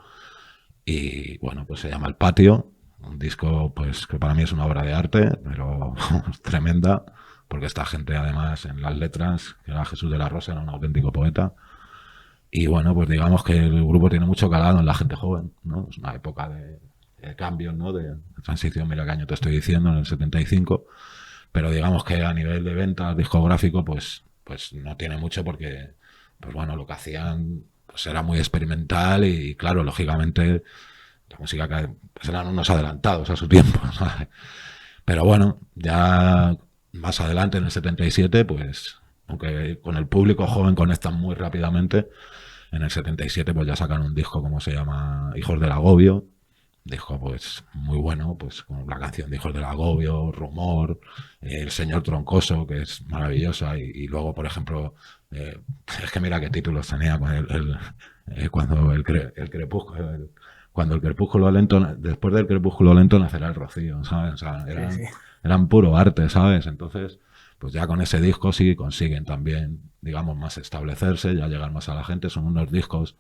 y bueno, pues se llama El Patio, un disco pues que para mí es una obra de arte, pero tremenda, porque esta gente además en las letras, que era Jesús de la Rosa, era un auténtico poeta. Y bueno, pues digamos que el grupo tiene mucho calado en la gente joven, ¿no? Es una época de cambios, ¿no? De transición, mira qué año te estoy diciendo, en el 75. Pero digamos que a nivel de ventas discográfico, pues no tiene mucho porque, pues bueno, lo que hacían pues era muy experimental y claro, lógicamente la música pues eran unos adelantados a su tiempo, ¿sabes? Pero bueno, ya más adelante, en el 77, pues aunque con el público joven conectan muy rápidamente, en el 77 pues ya sacan un disco como se llama Hijos del Agobio, disco pues muy bueno, pues con la canción de Hijos del Agobio, Rumor, El Señor Troncoso, que es maravillosa, y luego por ejemplo, es que mira qué títulos tenía con cuando el crepúsculo, cuando el crepúsculo lento, después del crepúsculo lento nacerá el rocío, ¿sabes? O sea, eran puro arte, ¿sabes? Entonces pues ya con ese disco sí consiguen también, digamos, más establecerse, ya llegar más a la gente. Son unos discos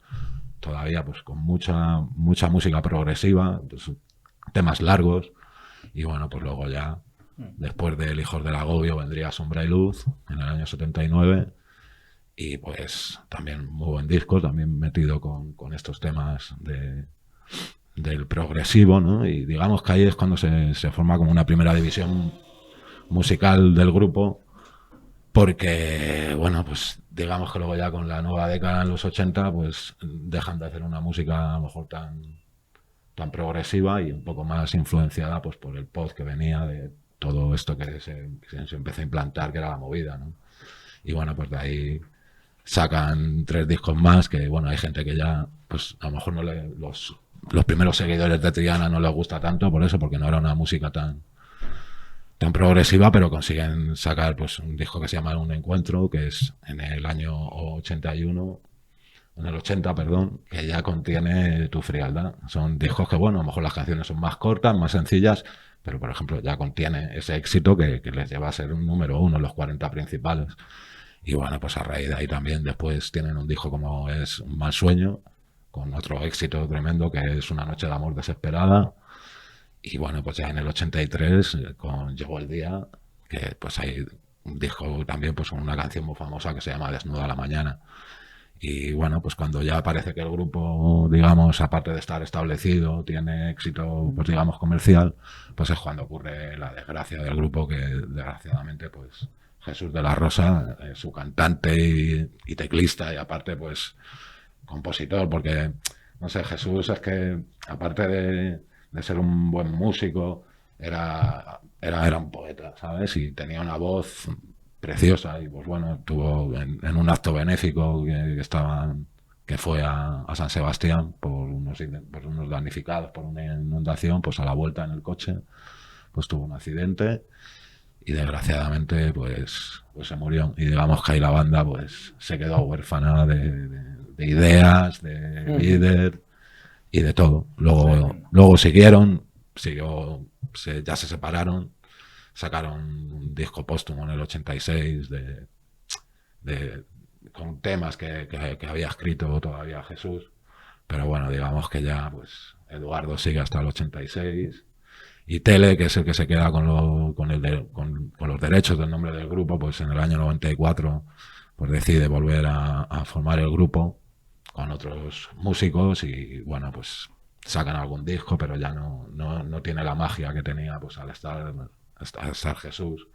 todavía pues con mucha música progresiva, pues, temas largos, y bueno, pues luego ya, después del Hijos del Agobio, vendría Sombra y Luz en el año 79, y pues también muy buen disco, también metido con estos temas del progresivo, ¿no? Y digamos que ahí es cuando se forma como una primera división musical del grupo, porque bueno, pues digamos que luego ya con la nueva década en los 80 pues dejan de hacer una música a lo mejor tan progresiva y un poco más influenciada pues por el pop que venía de todo esto que se empezó a implantar, que era la movida, ¿no? Y bueno, pues de ahí sacan 3 discos más que bueno, hay gente que ya pues a lo mejor los primeros seguidores de Triana no les gusta tanto por eso, porque no era una música tan progresiva, pero consiguen sacar pues un disco que se llama Un Encuentro, que es en el año 81, en el 80, perdón, que ya contiene Tu Frialdad. Son discos que, bueno, a lo mejor las canciones son más cortas, más sencillas, pero por ejemplo ya contiene ese éxito que les lleva a ser un número 1 en los 40 principales. Y bueno, pues a raíz de ahí también después tienen un disco como es Un Mal Sueño, con otro éxito tremendo que es Una Noche de Amor Desesperada. Y bueno, pues ya en el 83, con Llegó el Día, que pues hay un disco también pues con una canción muy famosa que se llama Desnuda a la Mañana. Y bueno, pues cuando ya parece que el grupo, digamos, aparte de estar establecido, tiene éxito, pues digamos, comercial, pues es cuando ocurre la desgracia del grupo, que desgraciadamente, pues Jesús de la Rosa, su cantante y teclista, y aparte, pues compositor, porque, no sé, Jesús es que, aparte de ser un buen músico, era un poeta, ¿sabes? Y tenía una voz preciosa, y pues bueno, estuvo en un acto benéfico que fue a San Sebastián por unos damnificados por una inundación, pues a la vuelta en el coche pues tuvo un accidente y desgraciadamente pues se murió, y digamos que ahí la banda pues se quedó huérfana de ideas, de líder. y de todo. Luego siguieron, ya se separaron, sacaron un disco póstumo en el 86 con temas que había escrito todavía Jesús, pero bueno, digamos que ya pues Eduardo sigue hasta el 86 y Tele, que es el que se queda con los derechos del nombre del grupo, pues en el año 94 pues decide volver a formar el grupo con otros músicos y bueno, pues sacan algún disco, pero ya no tiene la magia que tenía pues al estar Jesús.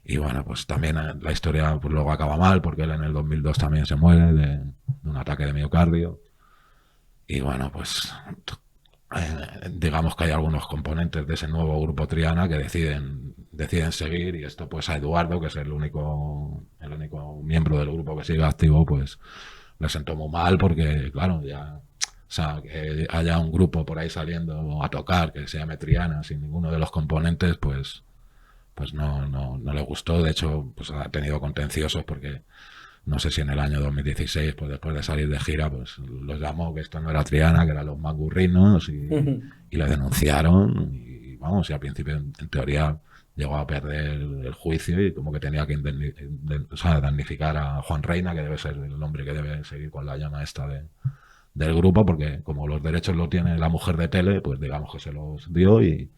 Y bueno, pues también la historia pues luego acaba mal, porque él en el 2002 también se muere de un ataque de miocardio. Y bueno, pues digamos que hay algunos componentes de ese nuevo grupo Triana que deciden seguir, y esto pues a Eduardo, que es el único miembro del grupo que sigue activo, pues le sentó muy mal, porque claro, ya, o sea, que haya un grupo por ahí saliendo a tocar que se llame Triana sin ninguno de los componentes, pues no le gustó. De hecho, pues ha tenido contenciosos, porque no sé si en el año 2016, pues después de salir de gira, pues los llamó que esto no era Triana, que eran los mangurrinos, y le denunciaron. Y vamos, y al principio en teoría llegó a perder el juicio, y como que tenía que damnificar a Juan Reina, que debe ser el hombre que debe seguir con la llama esta del grupo, porque como los derechos lo tiene la mujer de Tele, pues digamos que se los dio. Y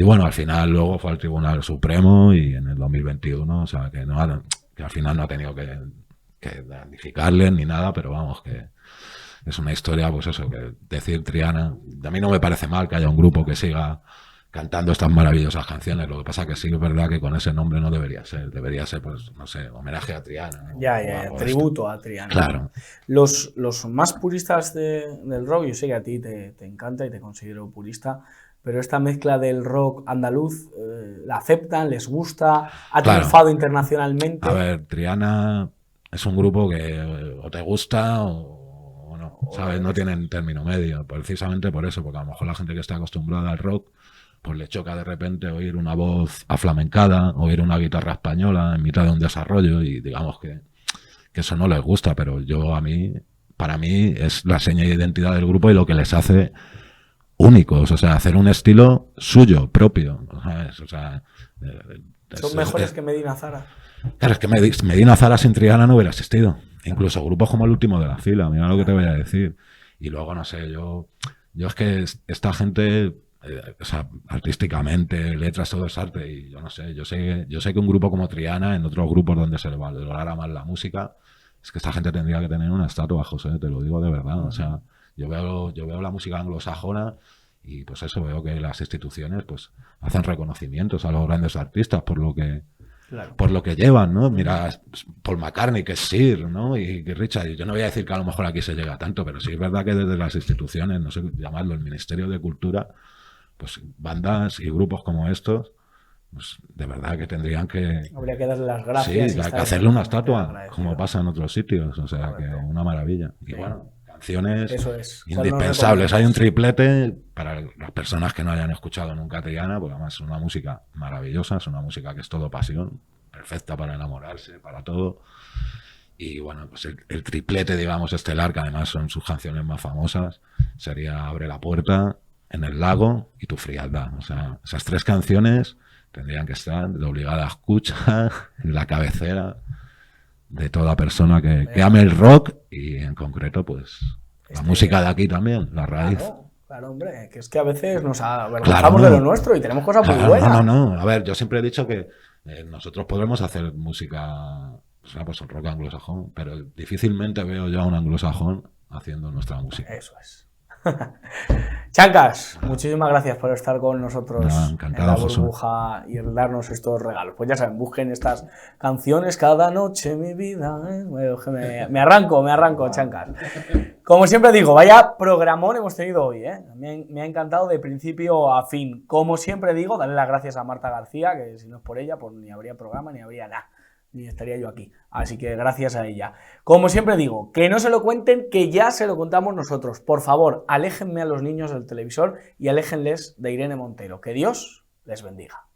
bueno, al final luego fue al Tribunal Supremo, y en el 2021, o sea, que al final no ha tenido que damnificarle ni nada, pero vamos, que es una historia, pues eso, que decir Triana, a mí no me parece mal que haya un grupo que siga cantando estas maravillosas canciones. Lo que pasa que sí es verdad que con ese nombre no debería ser, pues, no sé, homenaje a Triana, ¿no? Ya, tributo a Triana. Claro. Los más puristas del rock, yo sé que a ti te encanta y te considero purista, pero esta mezcla del rock andaluz, ¿la aceptan? ¿Les gusta? ¿Ha triunfado internacionalmente? A ver, Triana es un grupo que o te gusta o no, ¿sabes? No tienen término medio, precisamente por eso, porque a lo mejor la gente que está acostumbrada al rock, pues le choca de repente oír una voz aflamencada, oír una guitarra española en mitad de un desarrollo, y digamos que eso no les gusta, pero para mí es la seña de identidad del grupo y lo que les hace únicos, o sea, hacer un estilo suyo, propio, ¿sabes? O sea, son mejores que Medina Zara. Claro, es que Medina Zara sin Triana no hubiera existido. Incluso grupos como El Último de la Fila, mira lo que te voy a decir. Y luego, no sé, yo es que esta gente, o sea, artísticamente, letras, todo es arte, y yo no sé, yo sé que un grupo como Triana, en otros grupos donde se le valorara más la música, es que esta gente tendría que tener una estatua, José, te lo digo de verdad, o sea. Yo veo la música anglosajona y pues eso, veo que las instituciones pues hacen reconocimientos a los grandes artistas por lo que llevan, ¿no? Mira, Paul McCartney, que es Sir, ¿no? Y Richard, y yo no voy a decir que a lo mejor aquí se llega tanto, pero sí es verdad que desde las instituciones, no sé llamarlo, el Ministerio de Cultura, pues bandas y grupos como estos, pues de verdad que tendrían que... Habría que darle las gracias. Sí, que hacerle una estatua, como pasa en otros sitios, o sea, que una maravilla. Y bueno, canciones indispensables. Hay un triplete para las personas que no hayan escuchado nunca Triana, porque además es una música maravillosa, es una música que es todo pasión, perfecta para enamorarse, para todo. Y bueno, pues el triplete, digamos, estelar, que además son sus canciones más famosas, sería Abre la puerta, En el lago y Tu frialdad. O sea, esas tres canciones tendrían que estar de obligada escucha en la cabecera de toda persona que ame el rock, y en concreto pues la música de aquí también, la raíz. Claro, hombre, que es que a veces nos avergonzamos de lo nuestro y tenemos cosas muy buenas. No, a ver, yo siempre he dicho que nosotros podremos hacer música, o sea, pues un rock anglosajón, pero difícilmente veo yo a un anglosajón haciendo nuestra música. Eso es. Chancas, muchísimas gracias por estar con nosotros en La Burbuja y darnos estos regalos. Pues ya saben, busquen estas canciones cada noche, mi vida. Me arranco, Chancas. Como siempre digo, vaya programón hemos tenido hoy, ¿eh? Me ha encantado de principio a fin. Como siempre digo, darle las gracias a Marta García, que si no es por ella, pues ni habría programa ni habría nada. Ni estaría yo aquí. Así que gracias a ella. Como siempre digo, que no se lo cuenten, que ya se lo contamos nosotros. Por favor, aléjenme a los niños del televisor y aléjenles de Irene Montero. Que Dios les bendiga.